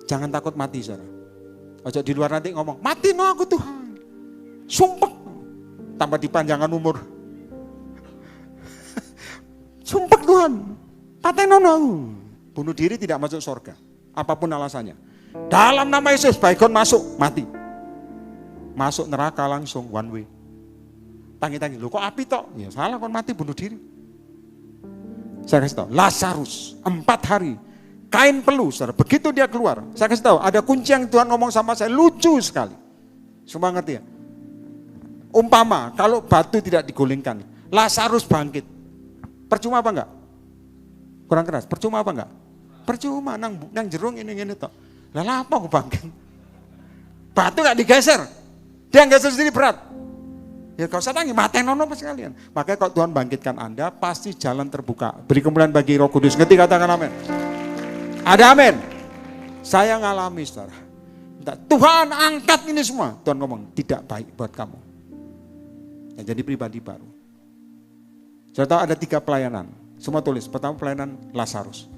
Jangan takut mati, saudara. Ojo di luar nanti ngomong, mati no aku Tuhan. Sumpah. Tambah dipanjangan umur. Sumpah Tuhan. Patenono aku. Bunuh diri tidak masuk surga. Apapun alasannya. Dalam nama Yesus, baikon masuk, mati. Masuk neraka langsung, one way. Tangi-tangi, loh kok api tok? Ya salah, kon mati bunuh diri. Saya kasih tahu, Lazarus 4 hari. Kain peluh, saudara. Begitu dia keluar, saya kasih tahu, ada kunci yang Tuhan ngomong sama saya, lucu sekali. Semua ngerti ya? Umpama kalau batu tidak digulingkan, Lazarus bangkit. Percuma apa enggak? Kurang keras. Percuma apa enggak? Percuma nang jerung ini tok. Lah apa aku bangkit? Batu enggak digeser. Dia geser sendiri berat. Ya kau usah tangi, matenono pas kalian. Makanya kalau Tuhan bangkitkan Anda, pasti jalan terbuka. Beri kemuliaan bagi Roh Kudus. Ngerti katakan amin. Ada amin. Saya ngalami, saudara. Tuhan angkat ini semua. Tuhan ngomong, tidak baik buat kamu. Ya, jadi pribadi baru. Saya tahu ada 3 pelayanan. Semua tulis. Pertama pelayanan Lazarus.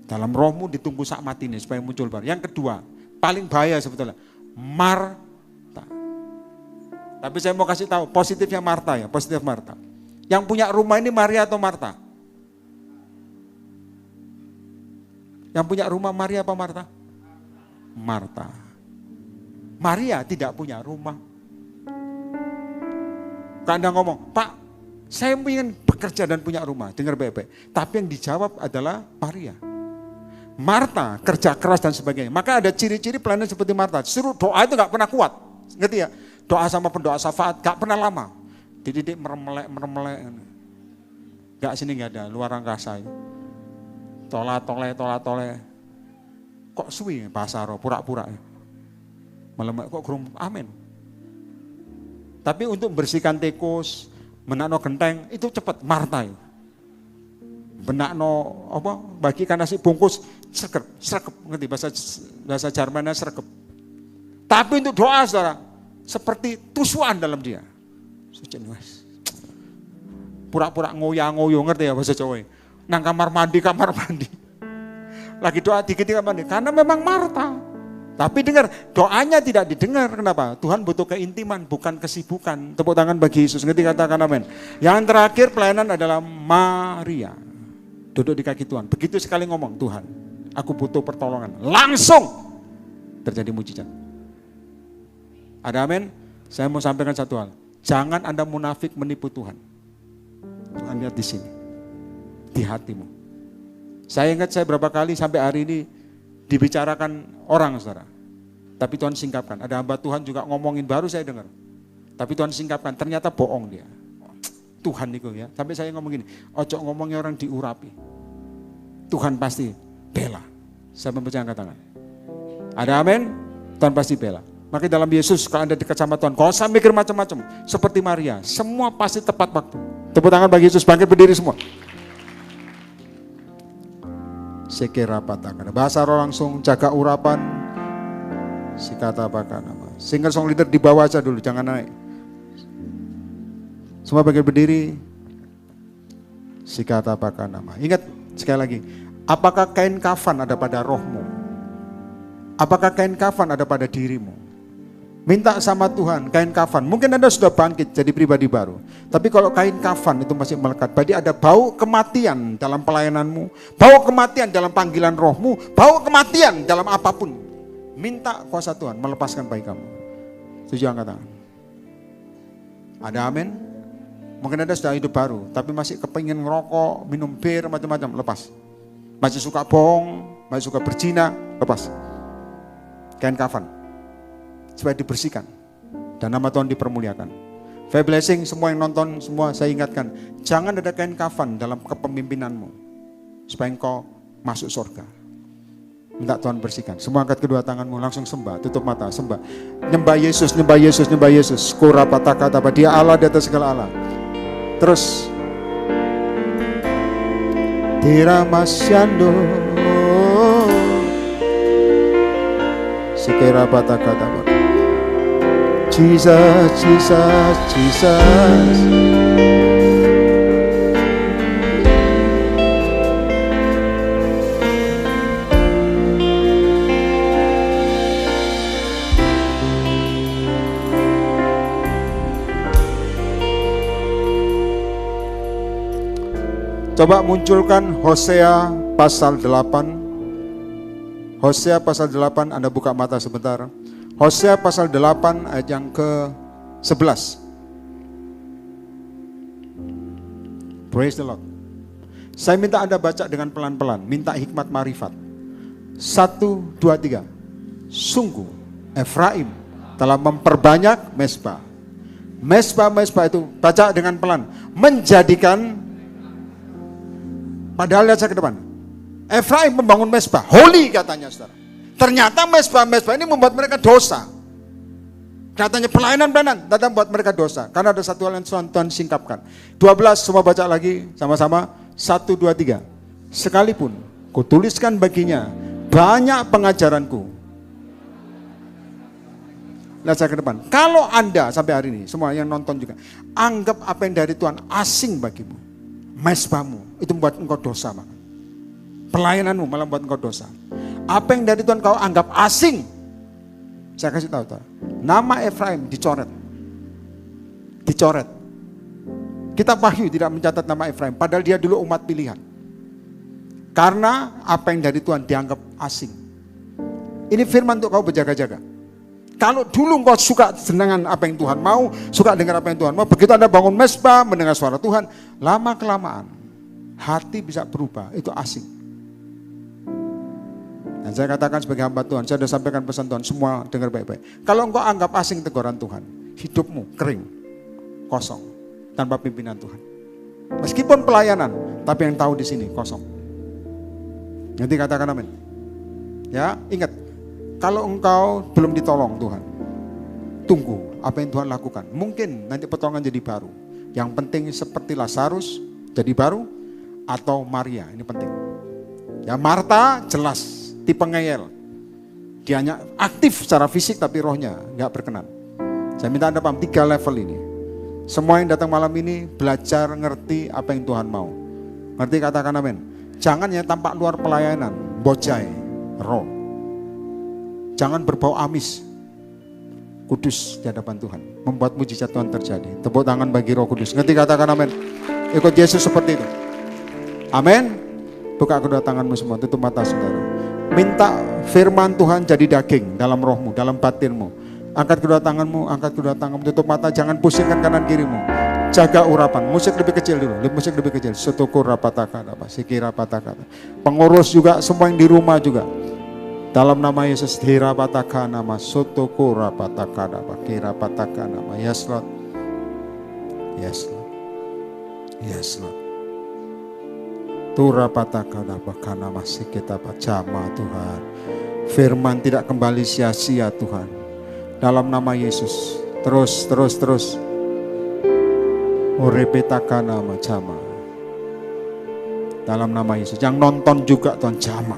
Dalam rohmu ditunggu sak mati ini supaya muncul baru. Yang kedua, paling bahaya sebetulnya, Marta. Tapi saya mau kasih tahu, positifnya Marta ya, positif Marta. Yang punya rumah ini Maria atau Marta? Yang punya rumah Maria apa Marta? Marta. Maria tidak punya rumah. Anda ngomong, Pak, saya ingin bekerja dan punya rumah. Dengar baik-baik. Tapi yang dijawab adalah Maria. Marta kerja keras dan sebagainya. Maka ada ciri-ciri pelayanan seperti Marta. Suruh doa itu gak pernah kuat. Ngerti ya? Doa sama pendoa syafaat gak pernah lama. Dididik meremelek. Gak sini gak ada, luar angkasa. Tola-tole. Kok suwi bahasa roh, pura-pura. Melemek kok gerum, amin. Tapi untuk bersihkan tikus, menakno genteng, itu cepat, Marta. Benakno apa? Bagikan nasi bungkus, srekep, ngerti bahasa Jermannya srekep. Tapi untuk doa saudara, seperti tusukan dalam dia. Pura-pura ngoyo, ngerti ya bahasa Jawa. Nang kamar mandi. Lagi doa dikit kamar mandi, karena memang Marta. Tapi dengar, doanya tidak didengar. Kenapa? Tuhan butuh keintiman, bukan kesibukan. Tepuk tangan bagi Yesus, ngerti, katakan amin. Yang terakhir pelayanan adalah Maria. Duduk di kaki Tuhan. Begitu sekali ngomong, Tuhan, aku butuh pertolongan. Langsung terjadi mujizat. Ada amin? Saya mau sampaikan satu hal. Jangan Anda munafik menipu Tuhan. Tuhan lihat di sini. Di hatimu. Saya ingat saya berapa kali sampai hari ini dibicarakan orang, saudara. Tapi Tuhan singkapkan. Ada hamba Tuhan juga ngomongin, baru saya dengar. Tapi Tuhan singkapkan, ternyata bohong dia. Tuhan itu ya. Sampai saya ngomong gini, ojo ngomongnya orang diurapi. Tuhan pasti bela. Saya mempercayakan tangan. Ada amin? Tuhan pasti bela. Maka dalam Yesus, kalau Anda dekat sama Tuhan, kalau usah mikir macam-macam. Seperti Maria, semua pasti tepat waktu. Tepuk tangan bagi Yesus, bangkit berdiri semua. Sekira patahkan. Bahasa roh langsung, jaga urapan. Sikata pakan nama. Singer song leader di bawah aja dulu, jangan naik. Semua bangkit berdiri. Sikata pakan nama. Ingat sekali lagi, apakah kain kafan ada pada rohmu? Apakah kain kafan ada pada dirimu? Minta sama Tuhan kain kafan. Mungkin Anda sudah bangkit jadi pribadi baru. Tapi kalau kain kafan itu masih melekat, berarti ada bau kematian dalam pelayananmu, bau kematian dalam panggilan rohmu, bau kematian dalam apapun. Minta kuasa Tuhan melepaskan bayi kamu. Setuju, angkat tangan. Ada amin? Mungkin Anda sudah hidup baru, tapi masih kepingin ngerokok, minum bir, macam-macam, lepas. Masih suka bohong, masih suka berzina, lepas. Kain kafan. Supaya dibersihkan dan nama Tuhan dipermuliakan. Fair blessing, semua yang nonton, semua saya ingatkan, jangan ada kain kafan dalam kepemimpinanmu supaya engkau masuk surga. Minta Tuhan bersihkan. Semua angkat kedua tanganmu, langsung sembah, tutup mata, sembah. Nyembah Yesus, nyembah Yesus, nyembah Yesus. Kurapataka, dia Allah di atas segala Allah. Terus Diramasyando Sikirapataka. Jesus, Jesus, Jesus. Coba munculkan Hosea pasal 8. Hosea pasal 8, Anda buka mata sebentar. Hosea pasal 8 ayat yang ke-11. Praise the Lord. Saya minta Anda baca dengan pelan-pelan, minta hikmat marifat. 1, 2, 3. Sungguh Efraim telah memperbanyak mesbah. Mesbah itu, baca dengan pelan, menjadikan, padahal lihat saya ke depan. Efraim membangun mesbah, holy katanya saudara. Ternyata mesbah-mesbah ini membuat mereka dosa. Katanya pelayanan, datang buat mereka dosa. Karena ada satu hal yang Tuhan singkapkan. 12, semua baca lagi sama-sama. 1, 2, 3. Sekalipun kutuliskan baginya banyak pengajaranku, lihat saya ke depan. Kalau Anda sampai hari ini, semua yang nonton juga, anggap apa yang dari Tuhan asing bagimu, mesbahmu, itu membuat engkau dosa. Pelayananmu malah membuat engkau dosa. Apa yang dari Tuhan kau anggap asing, saya kasih tahu, nama Efraim dicoret. Dicoret. Kitab Wahyu tidak mencatat nama Efraim, padahal dia dulu umat pilihan. Karena apa yang dari Tuhan dianggap asing. Ini firman untuk kau berjaga-jaga. Kalau dulu engkau suka dengan apa yang Tuhan mau, suka dengar apa yang Tuhan mau, begitu Anda bangun mesbah, mendengar suara Tuhan, lama-kelamaan hati bisa berubah, itu asing. Dan saya katakan sebagai hamba Tuhan, saya sudah sampaikan pesan Tuhan, semua dengar baik-baik. Kalau engkau anggap asing teguran Tuhan, hidupmu kering, kosong, tanpa pimpinan Tuhan. Meskipun pelayanan, tapi yang tahu di sini kosong. Nanti katakan amin. Ya, ingat, kalau engkau belum ditolong Tuhan, tunggu apa yang Tuhan lakukan. Mungkin nanti pertolongan jadi baru. Yang penting seperti Lazarus jadi baru, atau Maria, ini penting. Ya, Marta jelas tipe ngeyel. Dia hanya aktif secara fisik tapi rohnya nggak berkenan. Saya minta Anda paham 3 level ini. Semua yang datang malam ini belajar ngerti apa yang Tuhan mau. Ngerti, katakan amin. Jangan ya tampak luar pelayanan, bojai, roh. Jangan berbau amis, kudus di hadapan Tuhan. Membuat mujizat Tuhan terjadi. Tepuk tangan bagi Roh Kudus. Ngerti, katakan amin. Ikut Yesus seperti itu. Amin. Buka kedua tanganmu semua, tutup mata saudara. Minta firman Tuhan jadi daging dalam rohmu, dalam batinmu. Angkat kedua tanganmu, tutup mata, jangan pusingkan kanan kirimu. Jaga urapan, musik lebih kecil dulu, musik lebih kecil. Sutukur rapataka, sikira pataka. Pengurus juga, semua yang di rumah juga. Dalam nama Yesus, dirapataka nama, sutukur rapataka, kira pataka nama. Yes Lord, yes Lord, yes Lord. Turapataka nama, masih kita bacama Tuhan. Firman tidak kembali sia-sia Tuhan. Dalam nama Yesus, terus. Urepetaka nama jama. Dalam nama Yesus. Yang nonton juga Tuhan, jama.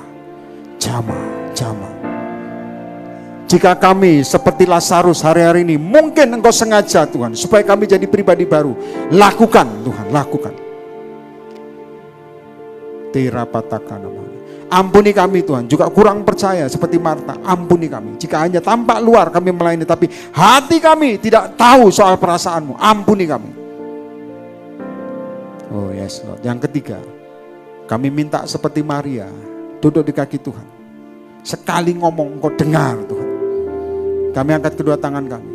Jika kami seperti Lazarus hari-hari ini, mungkin Engkau sengaja Tuhan, supaya kami jadi pribadi baru. Lakukan Tuhan, lakukan. Tirapataka nama. Ampuni kami Tuhan, juga kurang percaya seperti Marta. Ampuni kami, jika hanya tampak luar kami melayani, tapi hati kami tidak tahu soal perasaanmu. Ampuni kami. Oh yes Lord. Yang ketiga, kami minta seperti Maria, duduk di kaki Tuhan. Sekali ngomong Engkau dengar Tuhan. Kami angkat kedua tangan kami.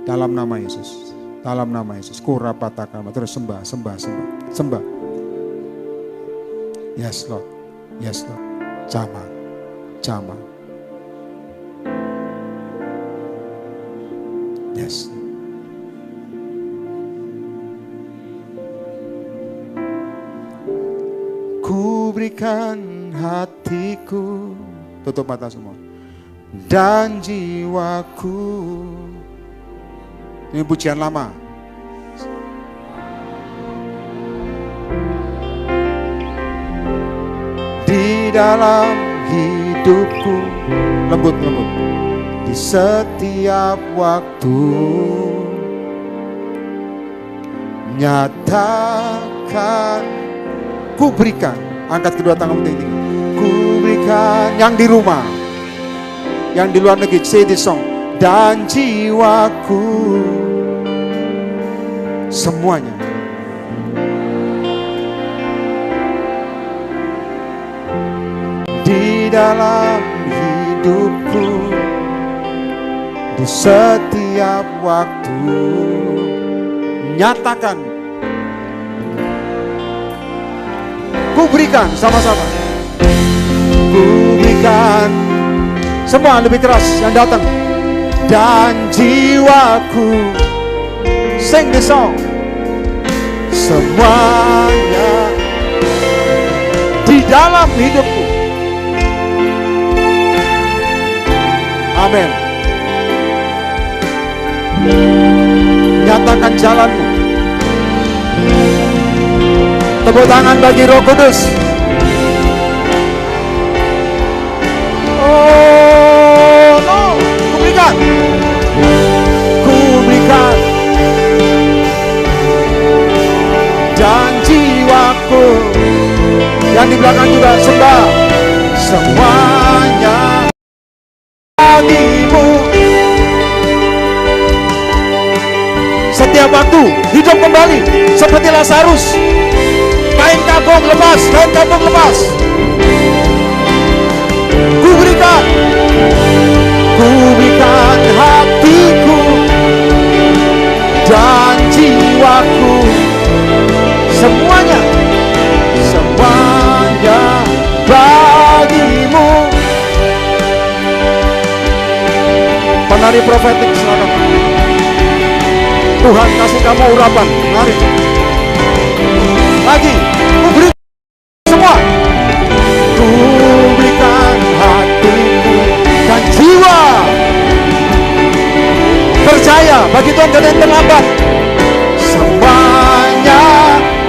Dalam nama Yesus. Dalam nama Yesus. Kurapataka. Terus sembah. Yes Lord. Yes Lord. Jama. Yes. Ku berikan hatiku, tutup mata semua, dan jiwaku. Ini pujian lama. Di dalam hidupku, lembut, di setiap waktu, nyatakan. Ku berikan, angkat kedua tanganmu tinggi. Ku berikan yang di rumah, yang di luar negeri, say this song. Dan jiwaku, semuanya. Di dalam hidupku, di setiap waktu, nyatakan. Ku berikan sama-sama. Ku berikan. Semua lebih keras yang datang. Dan jiwaku, sing the song. Semuanya di dalam hidupku. Amin. Nyatakan jalanmu. Tepuk tangan bagi Roh Kudus. Oh no, ku berikan. Yang di belakang juga sembah. Semuanya bagimu. Setiap waktu hidup kembali seperti Lazarus. Kain kapuk lepas, kain kapuk lepas. Kuberikan hatiku dan jiwaku, semuanya bagimu. Penari profetik silakan. Tuhan kasih kamu urapan, mari. Lagi, kuberi semua. Kuberikan hatiku dan jiwa. Percaya, bagi Tuhan tidak ada yang terlambat. Semuanya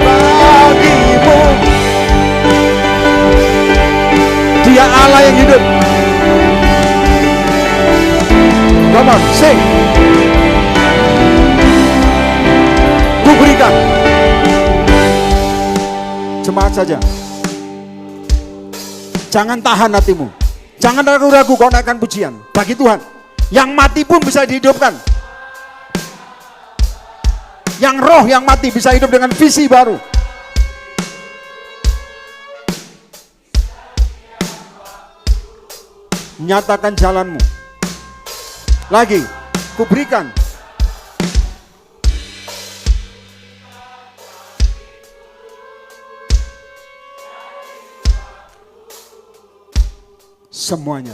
bagimu. Dia Allah yang hidup. Come on, sing. Kuberikan. Jemaat saja. Jangan tahan hatimu. Jangan ragu-ragu kau naikkan pujian. Bagi Tuhan. Yang mati pun bisa dihidupkan. Yang roh yang mati bisa hidup dengan visi baru. Nyatakan jalanmu. Lagi, kuberikan. Semuanya.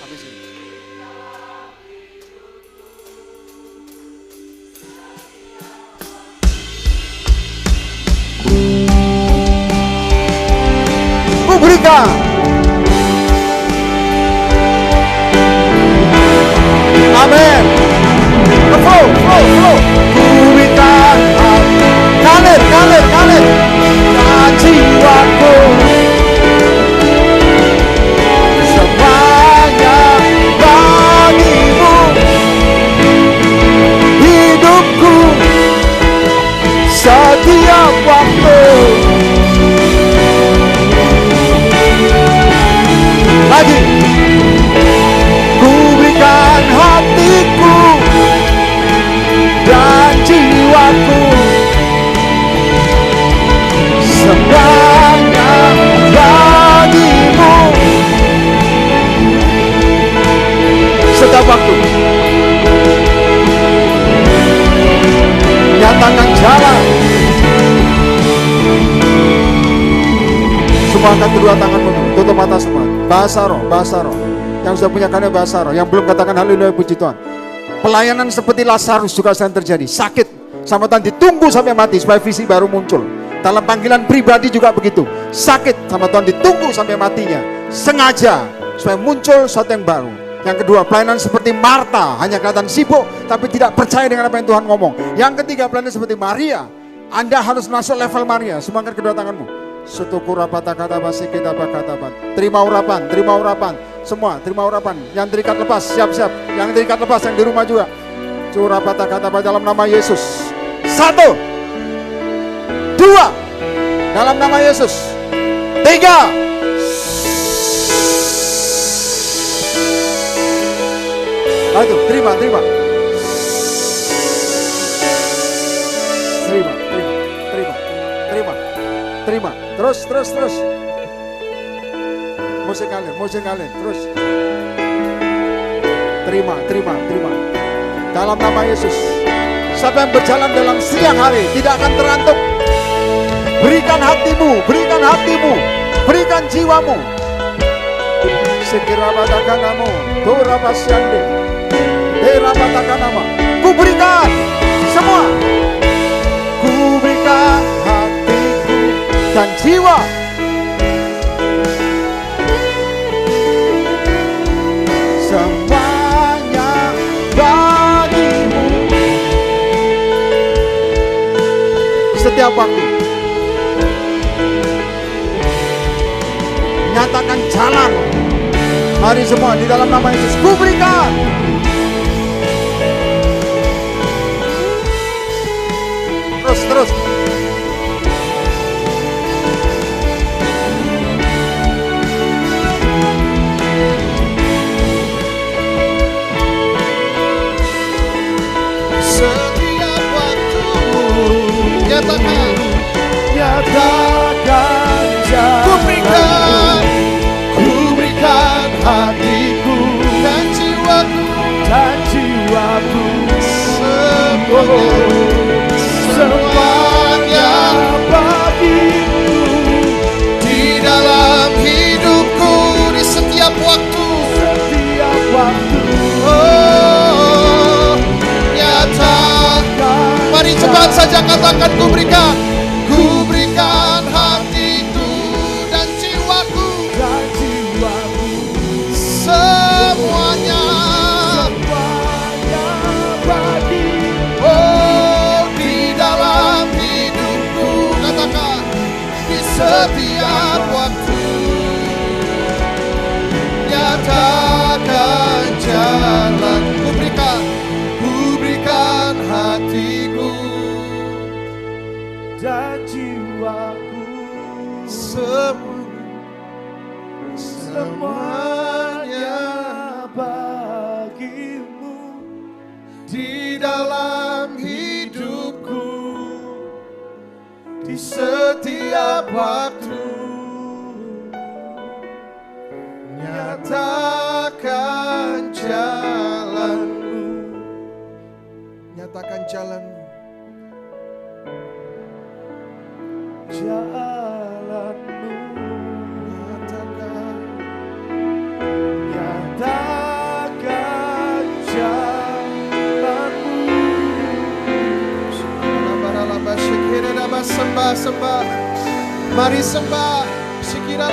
Habis ini. Kuberikan. Amin. Flow. Kuberikan. Kalir. Dan jiwaku. Semuanya bagimu. Hidupku setiap waktu. Lagi, kuberikan hatiku dan jiwaku, semuanya bagimu. Setiap waktu, nyatakan jalan. Semua angkat kedua tanganmu, tutup mata semua. Bahasa roh. Yang sudah punya karya bahasa roh, yang belum katakan haleluya puji Tuhan. Pelayanan seperti Lazarus juga sedang terjadi. Sakit sama Tuhan ditunggu sampai mati supaya visi baru muncul. Dalam panggilan pribadi juga begitu. Sakit sama Tuhan ditunggu sampai matinya. Sengaja supaya muncul sesuatu yang baru. Yang kedua, pelayanan seperti Marta, hanya kelihatan sibuk tapi tidak percaya dengan apa yang Tuhan ngomong. Yang ketiga, pelayanan seperti Maria. Anda harus masuk level Maria. Semua angkat kedua tanganmu. Terima urapan. Semua terima urapan. Yang terikat lepas, siap-siap. Yang terikat lepas, yang di rumah juga. Curapata-kata dalam nama Yesus. 1, 2, dalam nama Yesus. 3. Aduh, terima. Terus. Musik kalian, terus. Terima. Dalam nama Yesus. Siapa yang berjalan dalam siang hari tidak akan terantuk. Berikan hatimu, berikan jiwamu. Sekirabatakanamu, Torabasyande, Derabatakanama. Kuberikan semua. Kuberikan hatiku dan jiwa. Semuanya bagimu. Setiap waktu nyatakan jalan. Mari semua di dalam nama Yesus. Kuberikan. Terus setiap waktu. Nyatakan jalan, ku berikan hatiku dan jiwaku, semuanya bagimu. di dalam hidupku, di setiap waktu. Nyatakan jalanmu, nyatakan jalanmu, Jalanmu, nyatakan. nyatakan jalanmu. Sembah, sembah. Mari sembah. Sikira